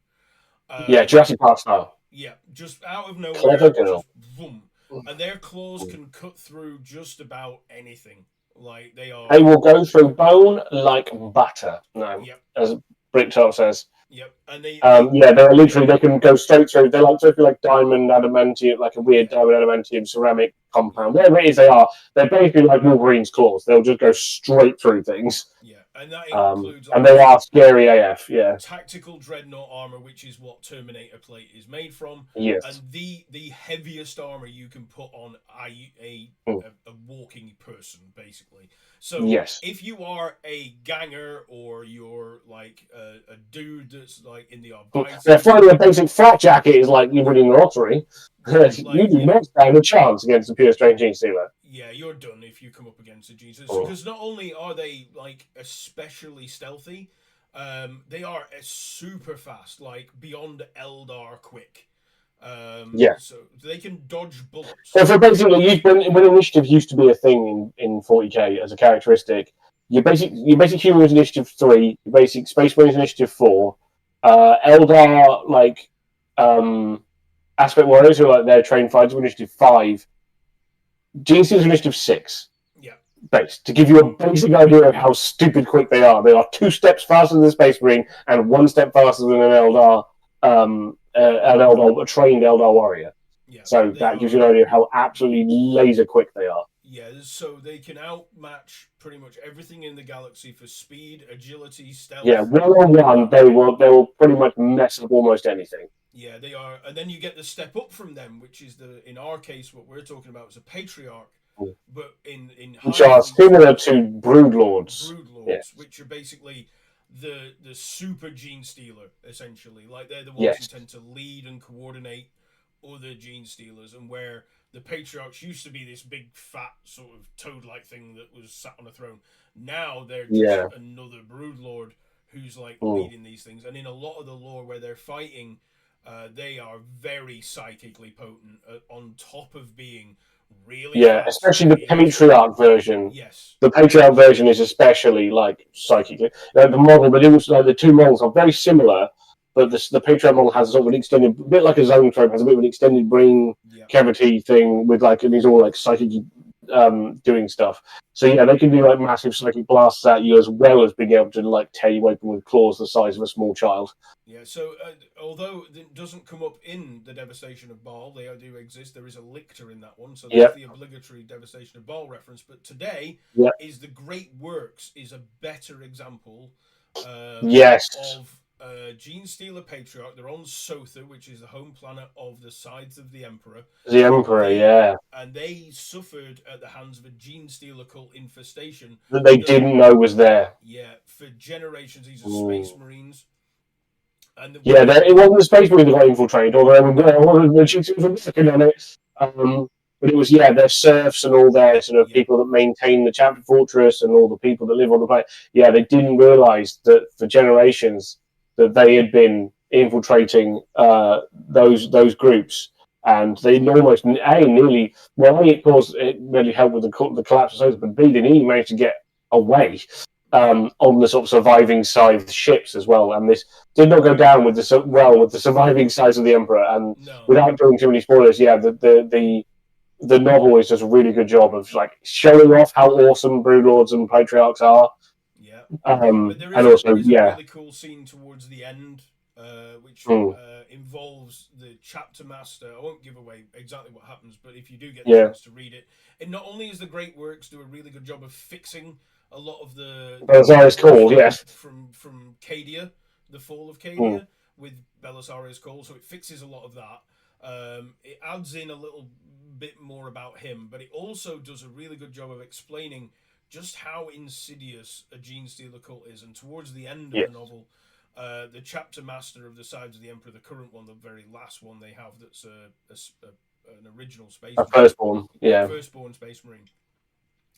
Jurassic Park style. Yeah, just out of nowhere, Clever girl. just boom. And their claws can cut through just about anything. Like they will go through bone like butter. No, as Bricktop says. Yep, and they're literally, they can go straight through. They're like diamond adamantium, like a weird diamond adamantium ceramic compound. Whatever it is, they're basically like Wolverine's claws. They'll just go straight through things. Yeah, and that includes and they are scary AF. Yeah, tactical dreadnought armor, which is what Terminator plate is made from. Yes, and the heaviest armor you can put on a walking person, basically. So if you are a ganger or you're like a dude that's like in the finding a basic flat jacket is like you winning the lottery. You do not stand a chance against a pure strange Gene Stealer. Yeah, you're done if you come up against a Gene Stealer. Because not only are they like especially stealthy, they are super fast, like beyond Eldar quick. So they can dodge bullets. So basically, when initiative used to be a thing in 40k as a characteristic, your basic human was initiative 3, your basic Space Marine is initiative 4, Eldar aspect warriors who are like their trained fighters were initiative 5, Gene Stealers initiative 6. Yeah. Base to give you a basic idea of how stupid quick they are. They are 2 steps faster than the Space Marine and 1 step faster than an Eldar. A trained Eldar warrior. Yeah, so that gives you an idea of how absolutely laser quick they are. Yeah, so they can outmatch pretty much everything in the galaxy for speed, agility, stealth. Yeah, 1-on-1, they will pretty much mess up almost anything. Yeah, they are, and then you get the step up from them, which is in our case, what we're talking about is a patriarch. But in which are similar to broodlords. Broodlords, which are basically the super Gene Stealer, essentially. Like they're the ones who tend to lead and coordinate other Gene Stealers, and where the patriarchs used to be this big fat sort of toad-like thing that was sat on a throne. Now they're just another broodlord who's like leading these things. And in a lot of the lore where they're fighting, they are very psychically potent, on top of being really fast. Especially the patriarch version. Yes, the patriarch version is especially like psychically. The model, the 2 models are very similar, but the patriarch model has sort of an extended, a bit like a zone trope, has a bit of an extended brain cavity thing with like, and he's all like psychically doing stuff. So they can do like massive psychic blasts at you, as well as being able to like tear you open with claws the size of a small child. Yeah, so although it doesn't come up in the Devastation of Baal, they do exist. There is a lictor in that one, so that's the obligatory Devastation of Baal reference. But today is the Great Works is a better example of Gene Stealer Patriarch. They're on Sotha, which is the home planet of the Sides of the Emperor. The Emperor, and they suffered at the hands of a Gene Stealer cult infestation that they didn't know was there. Yeah, for generations. These are Space Marines. And it wasn't the Space Marines that got infiltrated, although the Gene Stealers were working on it. But it was, their serfs and all their sort of people that maintain the chapter fortress and all the people that live on the planet. Yeah, they didn't realise that for generations that they had been infiltrating those groups, and they almost it really helped with the collapse of Sotha, but B, they nearly managed to get away on the sort of surviving side of the ships as well. And this did not go down with the surviving sides of the Emperor. And without doing too many spoilers, the novel is does a really good job of like showing off how awesome broodlords and patriarchs are. But there is a really cool scene towards the end, which involves the chapter master. I won't give away exactly what happens, but if you do get the chance to read it, not only is the Great Works do a really good job of fixing a lot of the Belasarius Cawl, from Cadia, the fall of Cadia with Belasarius Cawl, so it fixes a lot of that. It adds in a little bit more about him, but it also does a really good job of explaining just how insidious a Genestealer cult is. And towards the end of the novel, the chapter master of the Sides of the Emperor, the current one, the very last one they have, that's an original space marine, firstborn space marine.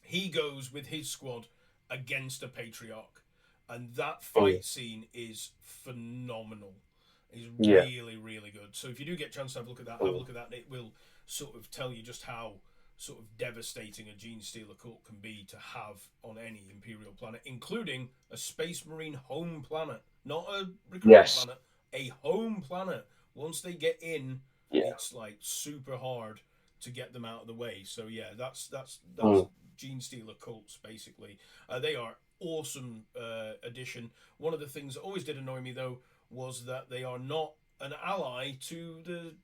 He goes with his squad against a patriarch, and that fight scene is phenomenal. It's really, really good. So if you do get a chance to have a look at that, and it will sort of tell you just how sort of devastating a Genestealer cult can be to have on any Imperial planet, including a Space Marine home planet, not a recruiting planet, a home planet. Once they get in, it's like super hard to get them out of the way. So yeah, that's Genestealer cults basically. They are awesome addition. One of the things that always did annoy me though was that they are not an ally to the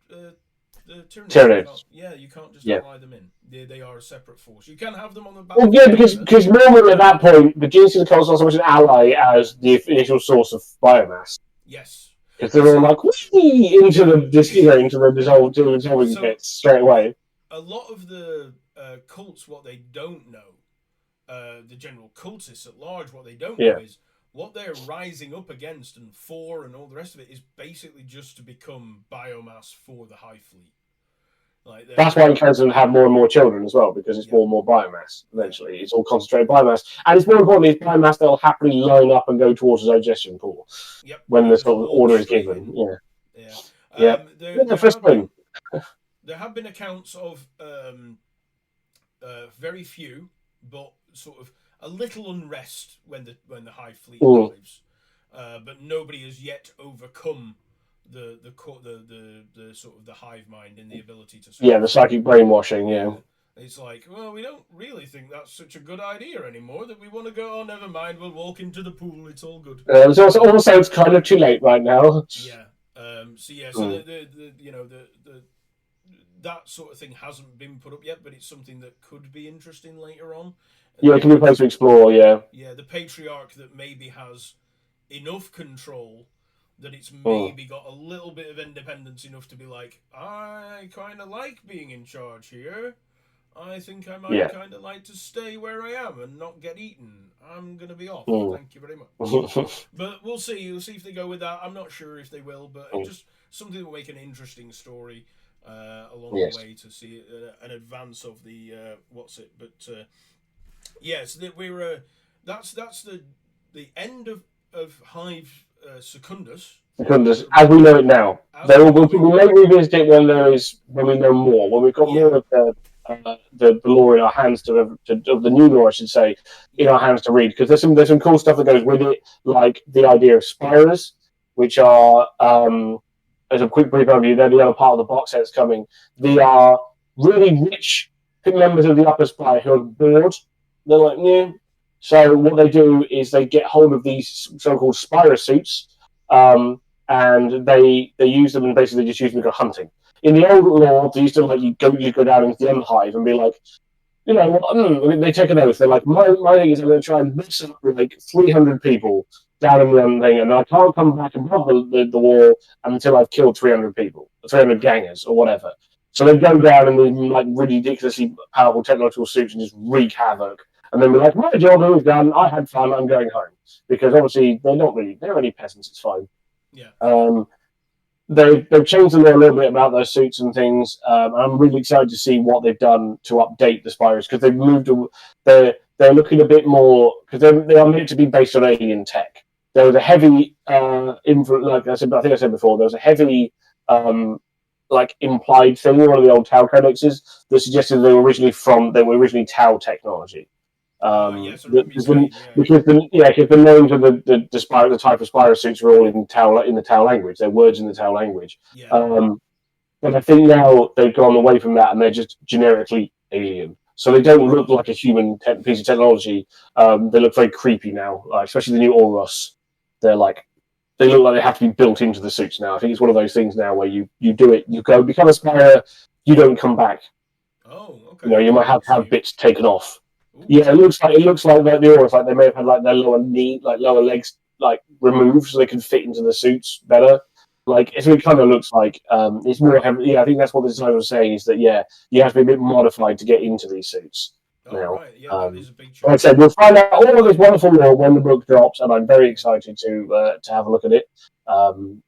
Tyranids. You can't just ally them in. They are a separate force. You can have them on the back. Well, yeah, because normally at that point, the Genestealer cults are not so much an ally as the initial source of biomass. Yes. Because they're all like, whee! into the dissolving bits straight away. A lot of the cults, what they don't know, the general cultists at large, what they don't know is what they're rising up against and for, and all the rest of it is basically just to become biomass for the Hive fleet. Like that's why it can have more and more children as well, because it's more and more biomass. Eventually, it's all concentrated biomass, and it's more importantly, it's biomass that will happily line up and go towards the digestion pool when the sort of order is given. There have been accounts of very few, but sort of a little unrest when the Hive fleet arrives, but nobody has yet overcome the sort of the hive mind and the ability to the psychic brainwashing. It's like, well, we don't really think that's such a good idea anymore, that we want to go, oh, never mind, we'll walk into the pool, it's all good. Also it's kind of too late right now. That sort of thing hasn't been put up yet, but it's something that could be interesting later on. It can be a place to explore, the patriarch that maybe has enough control that it's maybe got a little bit of independence enough to be like, I kind of like being in charge here. I think I might kind of like to stay where I am and not get eaten. I'm going to be off. Thank you very much. But we'll see. We'll see if they go with that. I'm not sure if they will, but just something that will make an interesting story along the way to see an advance of the so we're that's the end of Hive Secundus. As we know it now. We may revisit it when we know more. When we've got more of the lore in our hands of the new lore, I should say, in our hands to read, because there's some cool stuff that goes with it, like the idea of spires, which are as a quick brief overview, they're the other part of the box set that's coming. They are really rich members of the upper spire who are bored. They're like, yeah. So what they do is they get hold of these so-called spire suits, and they use them and basically just use them to go hunting. In the old lore, they used to you go down into the Hive and be like, they take an oath. They're like, my thing is I'm going to try and mess up 300 people down in the thing, and I can't come back above the wall until I've killed 300 people, 300 gangers or whatever. So they go down in these ridiculously powerful technological suits and just wreak havoc. And then we're like, my job is done. I had fun. I'm going home, because obviously they're only peasants. It's fine. Yeah. They've changed the law a little bit about those suits and things. I'm really excited to see what they've done to update the spires, because they've moved. They're looking a bit more, because they are meant to be based on alien tech. There was a heavy like I said before, there was a heavy implied thing in one of the old Tau codexes that suggested they were originally Tau technology. Because the names of the type of spire suits are all in the Tau language. They're words in the Tau language. But I think now they've gone away from that and they're just generically alien. So they don't look like a human piece of technology. They look very creepy now, especially the new Auros. They look like they have to be built into the suits now. I think it's one of those things now where you do it, you go become a spire, you don't come back. Oh, okay. You might have bits taken off. Ooh. Yeah, it looks like the Auros, like they may have had their lower legs removed so they can fit into the suits better. Like, it's what it kind of looks like. It's more heavy. Yeah, I think that's what the designer was saying, is that, yeah, you have to be a bit modified to get into these suits now. Right, yeah, that is a big change. Like I said, we'll find out all of this wonderful lore when the book drops, and I'm very excited to have a look at it,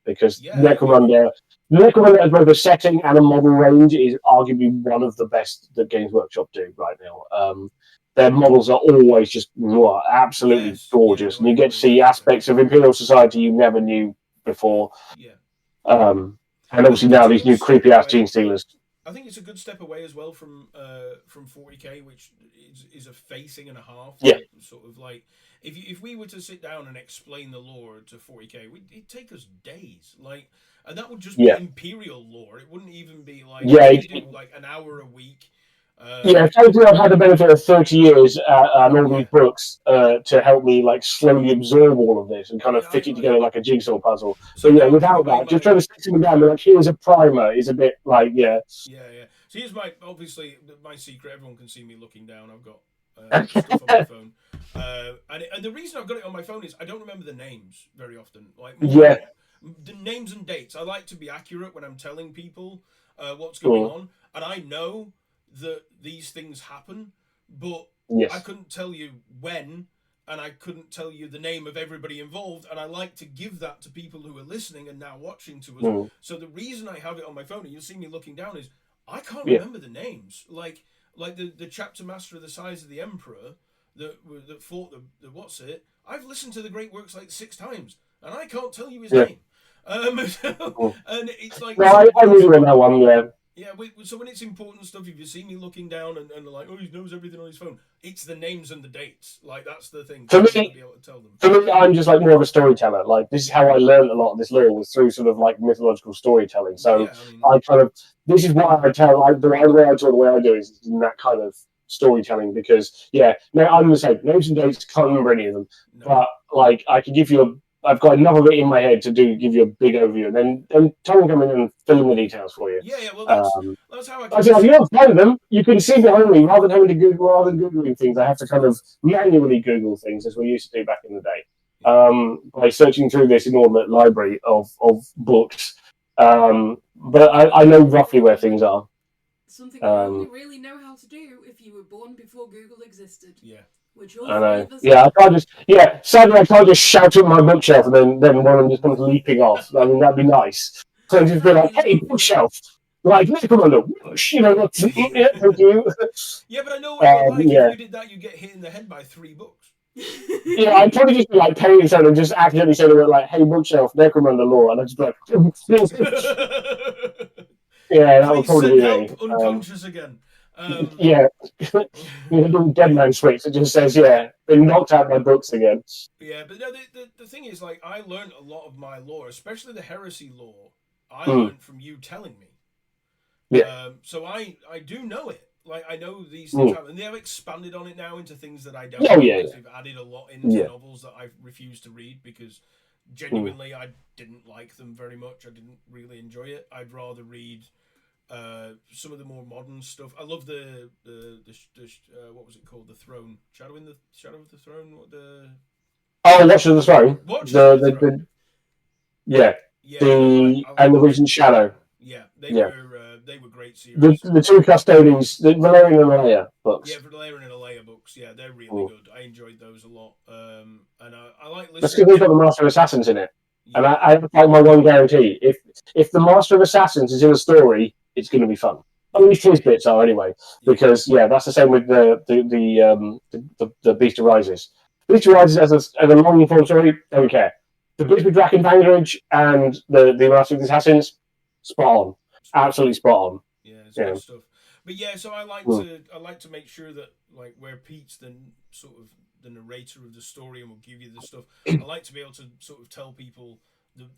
because Necromunda as both a setting and a model range is arguably one of the best that Games Workshop do right now. Their models are always just absolutely gorgeous, and you get to see aspects of Imperial Society you never knew before. Yeah. And obviously now these new creepy ass Gene Stealers. I think it's a good step away as well from 40k, which is a facing and a half. Yeah. Sort of like if we were to sit down and explain the lore to 40k, it'd take us days. Like, and that would just be Imperial lore. It wouldn't even be like like an hour a week. Thankfully I've had the benefit of 30 years and all these books to help me like slowly absorb all of this and kind of fit it together like a jigsaw puzzle. So without that, just trying to stick them down, like here's a primer is a bit like So here's my secret. Everyone can see me looking down. I've got stuff on my phone, and the reason I've got it on my phone is I don't remember the names very often. Like the names and dates. I like to be accurate when I'm telling people what's going on, and I know that these things happen, but I couldn't tell you when, and I couldn't tell you the name of everybody involved, and I like to give that to people who are listening and now watching to us. So the reason I have it on my phone, and you'll see me looking down, is I can't remember the names. Like the chapter master of the size of the Emperor that fought the what's it. I've listened to the great works like 6 times, and I can't tell you his name. And it's like I really know that one. Yeah, so when it's important stuff, if you see me looking down and like, oh, he knows everything on his phone, it's the names and the dates. Like, that's the thing. For me, I'm just like more of a storyteller. Like, this is how I learned a lot of this lore, was through sort of like mythological storytelling. So I kind of, this is why I tell, like, the way I talk, the way I do is in that kind of storytelling, because, I'm the same. Names and dates, can't remember any of them. No. But, like, I can give you I've got enough of it in my head to give you a big overview, and then Tom will come in and fill in the details for you. Well, that's how I. If you don't find them, you can see behind me. Rather than googling things, I have to kind of manually Google things, as we used to do back in the day, by searching through this inordinate library of books. But I know roughly where things are. Something you only really know how to do if you were born before Google existed. Yeah. I know. I can't just. Sadly, I can't just shout at my bookshelf and then one of them just comes leaping off. I mean, that'd be nice. So just be like, "Hey, bookshelf!" Like, Necromunda, thank you. Yeah, but I know what you're like. If you did that, you get hit in the head by 3 books. I'd probably just be like paying attention and just accidentally say the word like, "Hey, bookshelf, Necromunda lore," and I'd just be like, that would probably be me. Unconscious again. Dead man switch. It just says, been knocked out by books again. Yeah, but no, the thing is, like, I learned a lot of my lore, especially the heresy lore. I learned from you telling me. Yeah. So I do know it. Like, I know these things happen, and they have expanded on it now into things that I don't. They've added a lot into novels that I refuse to read because genuinely I didn't like them very much. I didn't really enjoy it. I'd rather read some of the more modern stuff. I love the what was it called? The Throne, Shadow of the Throne. Watch of the Throne. And the Recent Shadow. Yeah, they were great series. The 2 Custodians, the Valerian and Alea books. Yeah, Valerian and Alea books. Yeah, they're really good. I enjoyed those a lot. And I like listening. That's because they've got the Master of Assassins in it. Yeah. And I have like my one guarantee: if the Master of Assassins is in a story, it's going to be fun. At least his bits are anyway, because that's the same with the Beast Arises. Beast Arises as a long form story, don't care. The Beast with Draken Vanquage and the Master of the Assassins, spot on, absolutely spot on. Yeah, it's good stuff. But so I like to make sure that, like, where Pete's the sort of the narrator of the story and will give you the stuff, I like to be able to sort of tell people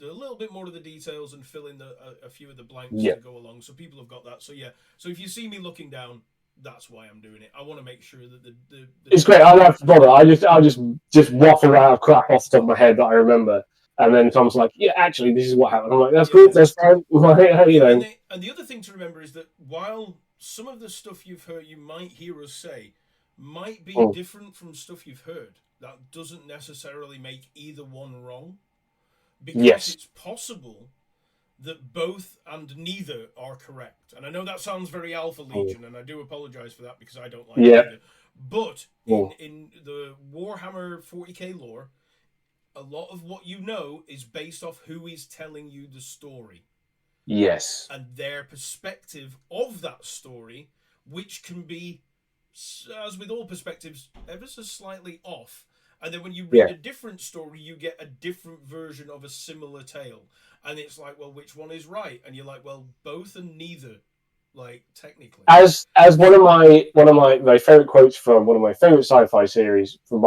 a little bit more of the details and fill in a few of the blanks to go along, so people have got that. So so if you see me looking down, that's why I'm doing it. I want to make sure that the it's great. I don't have to bother. I just waffle out of crap off the top of my head that I remember, and then Tom's like, actually, this is what happened. I'm like, that's cool, that's fine. And the other thing to remember is that while some of the stuff you might hear us say might be different from stuff you've heard, that doesn't necessarily make either one wrong. Because it's possible that both and neither are correct. And I know that sounds very Alpha Legion, and I do apologise for that because I don't like it either. But in the Warhammer 40k lore, a lot of what you know is based off who is telling you the story. Yes. And their perspective of that story, which can be, as with all perspectives, ever so slightly off. And then when you read a different story, you get a different version of a similar tale. And it's like, well, which one is right? And you're like, well, both and neither, like, technically. As one of my favorite quotes from one of my favorite sci-fi series from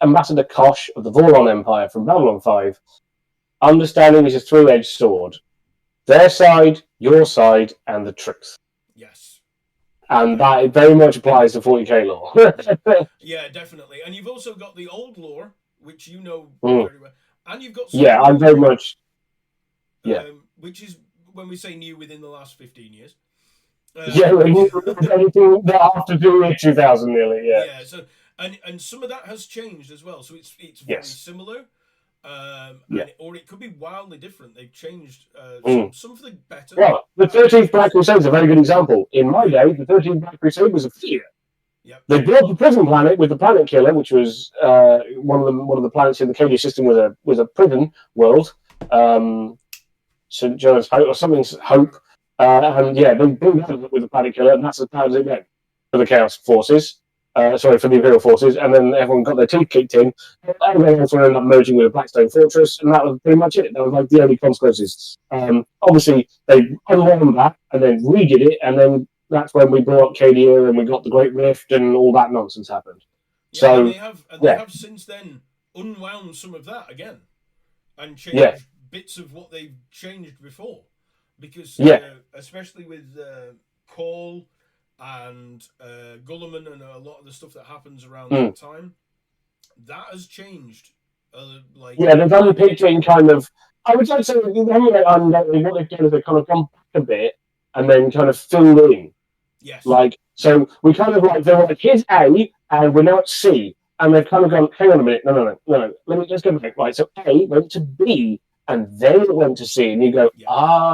Ambassador Kosh of the Voron Empire from Babylon 5, understanding is a three-edged sword. Their side, your side, and the truth. Yes. And that very much applies to 40k lore. Yeah, definitely. And you've also got the old lore, which you know very well. And you've got some I'm very much... which is, when we say new, within the last 15 years. Anything after doing 2000 nearly, Yeah, so, and some of that has changed as well. So it's very similar. Or it could be wildly different. They've changed some for the better. Well, the 13th Black Crusade is a very good example. In my day, the 13th Black Crusade was a fear. Yep. They built the prison planet with the Planet Killer, which was one of the planets in the KD system was a prison world. St. John's Hope or something's Hope. They built that with the Planet Killer, and that's as bad as it went for the Chaos Forces. For the Imperial Forces, and then everyone got their teeth kicked in. Everyone else ended up merging with the Blackstone Fortress, and that was pretty much it. That was like the only consequences. Obviously, they unlearned that and then redid it, and then that's when we brought up Cadia and we got the Great Rift and all that nonsense happened. Yeah, and they have since then unwound some of that again and changed bits of what they've changed before, because especially with Cawl and Gulliman and a lot of the stuff that happens around that time, that has changed. They've unpicked it in kind of, I would say, what they've done is they've kind of gone back a bit and then kind of filled in. Yes. So we kind of they were like, here's A, and we're now at C, and they've kind of gone, hang on a minute, no, let's go back. Right, so A went to B, and then it went to C, and you go,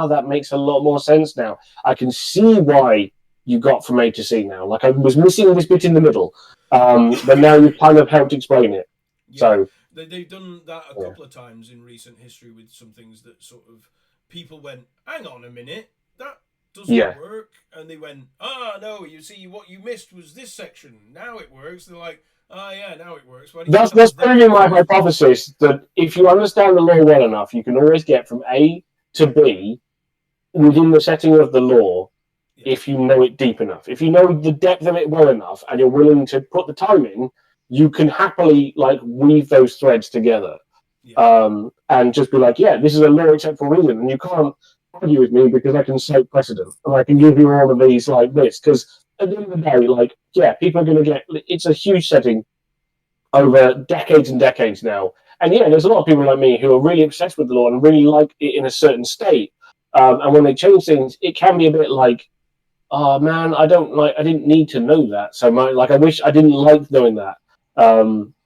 that makes a lot more sense now. I can see why you got from A to C now. Like, I was missing this bit in the middle. But now you've kind of helped explain it. Yeah. So they've done that a couple of times in recent history with some things that sort of people went, hang on a minute, that doesn't work. And they went, no, you see, what you missed was this section. Now it works. They're like, now it works. That's pretty my hypothesis, that if you understand the lore well enough, you can always get from A to B within the setting of the lore. If you know it deep enough, if you know the depth of it well enough, and you're willing to put the time in, you can happily weave those threads together, and just be like, this is a lore acceptable reason, and you can't argue with me because I can cite precedent and I can give you all of these like this. Because at the end of the day, people are going to get. It's a huge setting over decades and decades now, and there's a lot of people like me who are really obsessed with the lore and really like it in a certain state, and when they change things, it can be a bit like, oh man, I didn't need to know that so much. I wish I didn't like knowing that.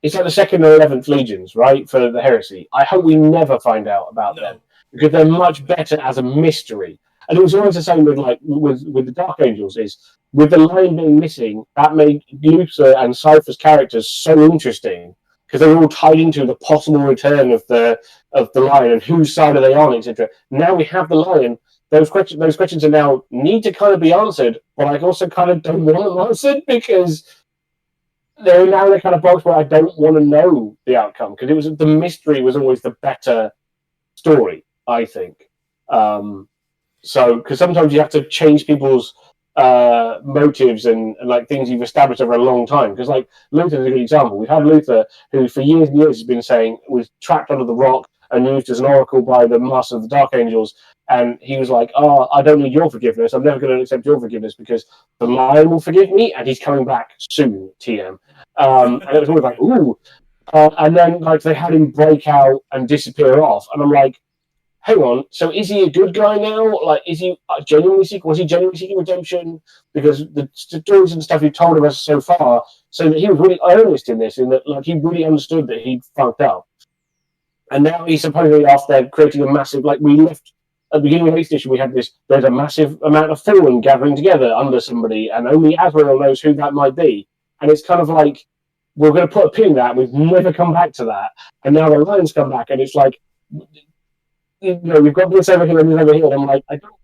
It's like the 2nd and 11th Legions, right? For the Heresy. I hope we never find out about them, because they're much better as a mystery. And it was always the same with the Dark Angels, is with the line being missing, that made Luther and Cypher's characters so interesting, because they were all tied into the possible return of the Lion and whose side are they on, etc. Now we have the Lion. Those questions are now need to kind of be answered, but I also kind of don't want them answered, because they're now in a kind of box where I don't want to know the outcome, because the mystery was always the better story, I think. Because sometimes you have to change people's motives and things you've established over a long time. Because Luther's a good example. We've had Luther, who for years and years has been saying was trapped under the rock and used as an oracle by the Master of the Dark Angels. And he was like, I don't need your forgiveness. I'm never going to accept your forgiveness because the Lion will forgive me and he's coming back soon, TM. And it was always like, ooh. And then they had him break out and disappear off. And I'm like, hang on, so is he a good guy now? Is he genuinely seeking redemption? Because the stories and stuff he told of us so far, so that he was really earnest in this, in that he really understood that he'd fucked up. And now he's supposedly off there creating a massive, we left at the beginning of 8th edition, we had there's a massive amount of fallen gathering together under somebody, and only Azrael knows who that might be. And it's kind of like, we're going to put a pin in that, we've never come back to that. And now the Lions come back, and it's like, we've got this over here and this over here, and I'm like, I don't,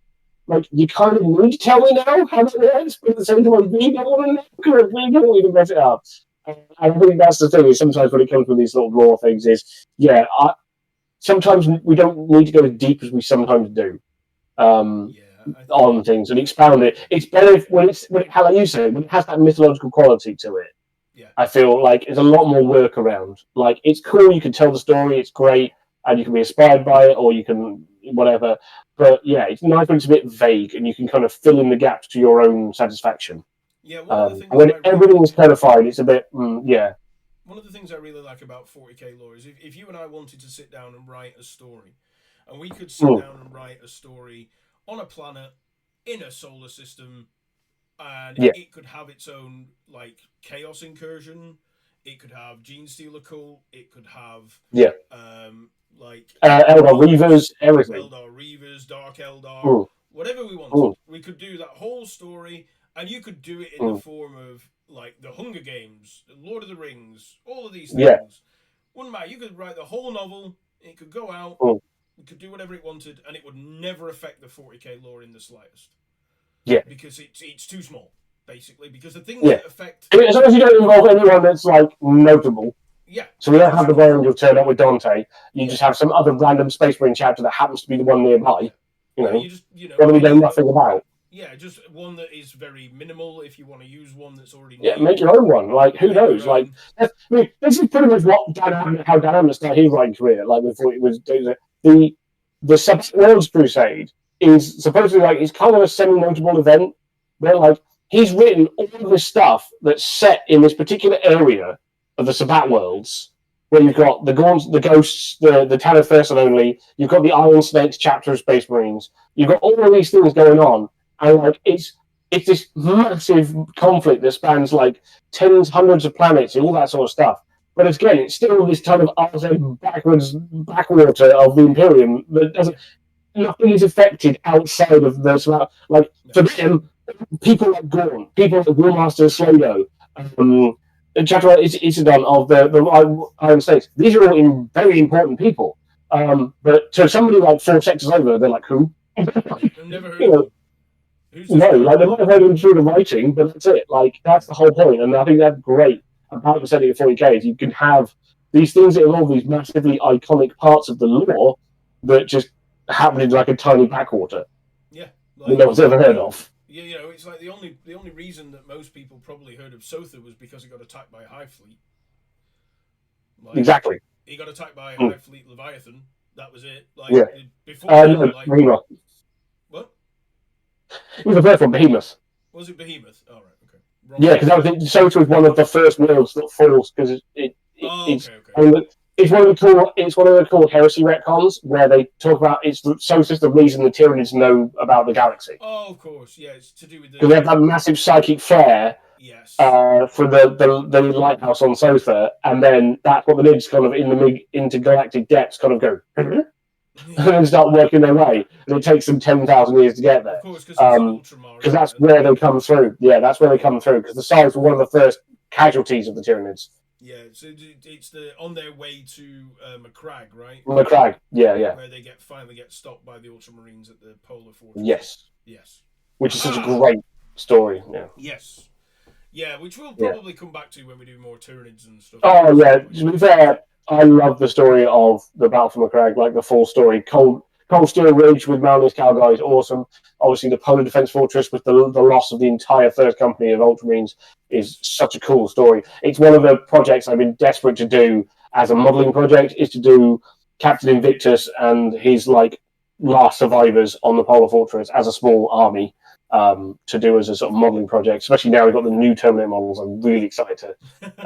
like, you kind of need to tell me now how that works, but at the same time, I really don't want to know, because I really don't want to mess it up. And I think that's the thing, is sometimes when it comes with these sort of lore things is, sometimes we don't need to go as deep as we sometimes do on things and expound it. It's better when how you say, when it has that mythological quality to it. Yeah. I feel like there's a lot more work around. Like, it's cool, you can tell the story, it's great, and you can be inspired by it, or you can whatever. But yeah, it's nice when it's a bit vague and you can kind of fill in the gaps to your own satisfaction. Yeah, one of the things when everything's codified, it's a bit One of the things I really like about 40k lore is if you and I wanted to sit down and write a story, and we could sit down and write a story on a planet in a solar system, and it could have its own like chaos incursion, it could have Genestealer cult, it could have Eldar Reavers, everything. Eldar Reavers, Dark Eldar, whatever we wanted. We could do that whole story, and you could do it in the form of like the Hunger Games, Lord of the Rings, all of these things. Yeah. Wouldn't matter. You could write the whole novel. It could go out. It could do whatever it wanted, and it would never affect the 40k lore in the slightest. Yeah. Because it's too small, basically. Because the things that affect... As long as you don't involve anyone that's like notable. Yeah. So we don't have the Royal Angel turn up with Dante. You just have some other random Space Marine chapter that happens to be the one nearby. One we know nothing about. Yeah, just one that is very minimal. If you want to use one that's already make your own one. Like, who knows? Like, this is pretty much how Dan Amner started his writing career. Like, before it was the World's Crusade is supposedly like it's kind of a semi-notable event where like he's written all of this stuff that's set in this particular area of the Sabbat worlds, where you've got the Gorns, the Ghosts, the Talon First and Only. You've got the Iron Snakes chapter of Space Marines. You've got all of these things going on. And like it's this massive conflict that spans like tens, hundreds of planets and all that sort of stuff. But again, it's still this kind of backwater of the Imperium that doesn't. Nothing is affected outside of the like for them. People like Gorn, people like Brewmaster Slado, Chapter Isidon of the Iron Snakes. These are all very important people. But to somebody like 4 sectors over, they're like, who? I've never heard of them. No, like they might have heard him through the writing, but that's it. Like that's the whole point, and I think that's great about the setting of 40k. Is you can have these things that involve these massively iconic parts of the lore that just happen in like a tiny backwater. Yeah, that no one's ever heard of. Yeah, it's like the only reason that most people probably heard of Sotha was because he got attacked by a Hive fleet. Like, exactly. He got attacked by a Hive fleet Leviathan. That was it. Like before. Behemoth. What? It was the first one, Behemoth. Was it Behemoth? All right, okay. Because that was Sotha was one of the first worlds that falls because it's one of the cool heresy retcons where they talk about Sotha's the reason the Tyranids know about the galaxy. Oh, of course, yeah, it's to do with because they have that massive psychic flare. Yes. For the lighthouse on Sotha, and then that's what the Nids kind of in the intergalactic depths kind of go and then start working their way, and it takes them 10,000 years to get there. Of course, because that's where they come through. Yeah, that's where they come through because the Sires were one of the first casualties of the Tyranids. Yeah, so it's on their way to Macragge, right? Macragge, yeah. Where they finally get stopped by the Ultramarines at the Polar Fortress. Yes. Which is such a great story. Yeah. Yes. Yeah, which we'll probably come back to when we do more Tyranids and stuff. Oh yeah, to be fair, I love the story of the Battle for Macragge, like the full story. Cold Steel Ridge with Malleus Calgar is awesome. Obviously, the Polar Defense Fortress with the loss of the entire First Company of Ultramarines is such a cool story. It's one of the projects I've been desperate to do as a modelling project, is to do Captain Invictus and his like last survivors on the Polar Fortress as a small army. To do as a sort of modelling project, especially now we've got the new Terminator models. I'm really excited to.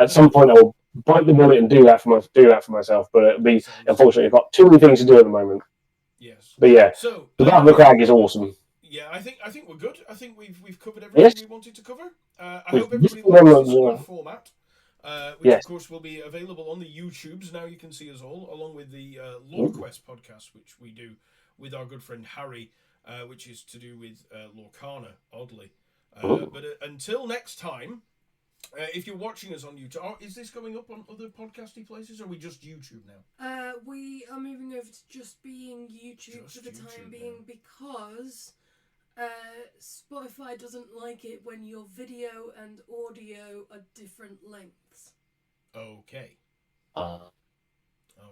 At some point, I'll bite the bullet and do that for myself. But it'll be unfortunately, I've got too many things to do at the moment. Yes. But yeah, so the Battle of Macragge is awesome. Yeah, I think we're good. I think we've covered everything we wanted to cover. I hope everybody likes this format. Which of course will be available on the YouTubes. Now you can see us all, along with the Lore Quest podcast, which we do with our good friend Harry, which is to do with Lorcana, oddly. But until next time, if you're watching us on YouTube, is this going up on other podcasty places, or are we just YouTube now? We are moving over to just being YouTube for the time being because Spotify doesn't like it when your video and audio are different lengths. Okay. All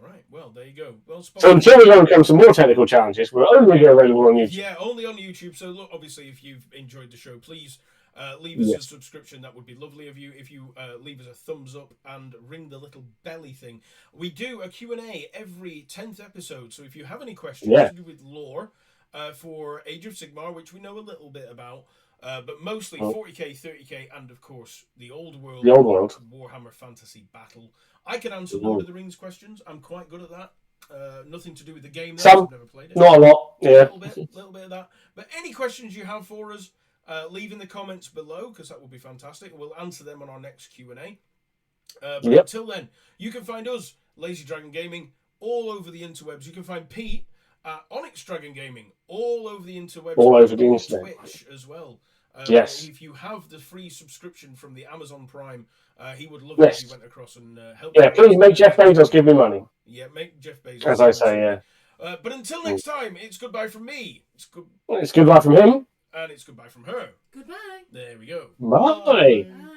right. Well, there you go. Well, so until we overcome some more technical challenges, we're only available on YouTube. Yeah, only on YouTube. So look, obviously, if you've enjoyed the show, please leave us a subscription. That would be lovely of you. If you leave us a thumbs up and ring the little belly thing. We do a Q&A every 10th episode. So if you have any questions to do with lore for Age of Sigmar, which we know a little bit about, but mostly 40k, 30k, and of course the old world Warhammer Fantasy Battle. I can answer Lord of the Rings questions. I'm quite good at that. Nothing to do with the game. Some, I've never played it. Not a lot. Yeah. A little bit of that. But any questions you have for us, leave in the comments below, because that would be fantastic. We'll answer them on our next Q&A. But until then, you can find us, Lazy Dragon Gaming, all over the interwebs. You can find Pete at Onyx Dragon Gaming, all over the interwebs. All over the internet. Twitch as well. Yes. If you have the free subscription from the Amazon Prime, he would love it if you went across and helped. Yeah, please make Jeff Bezos give me money. Yeah, make Jeff Bezos. As I say, yeah. But until next time, it's goodbye from me. It's goodbye from him. And it's goodbye from her. Goodbye. There we go. Bye. Bye.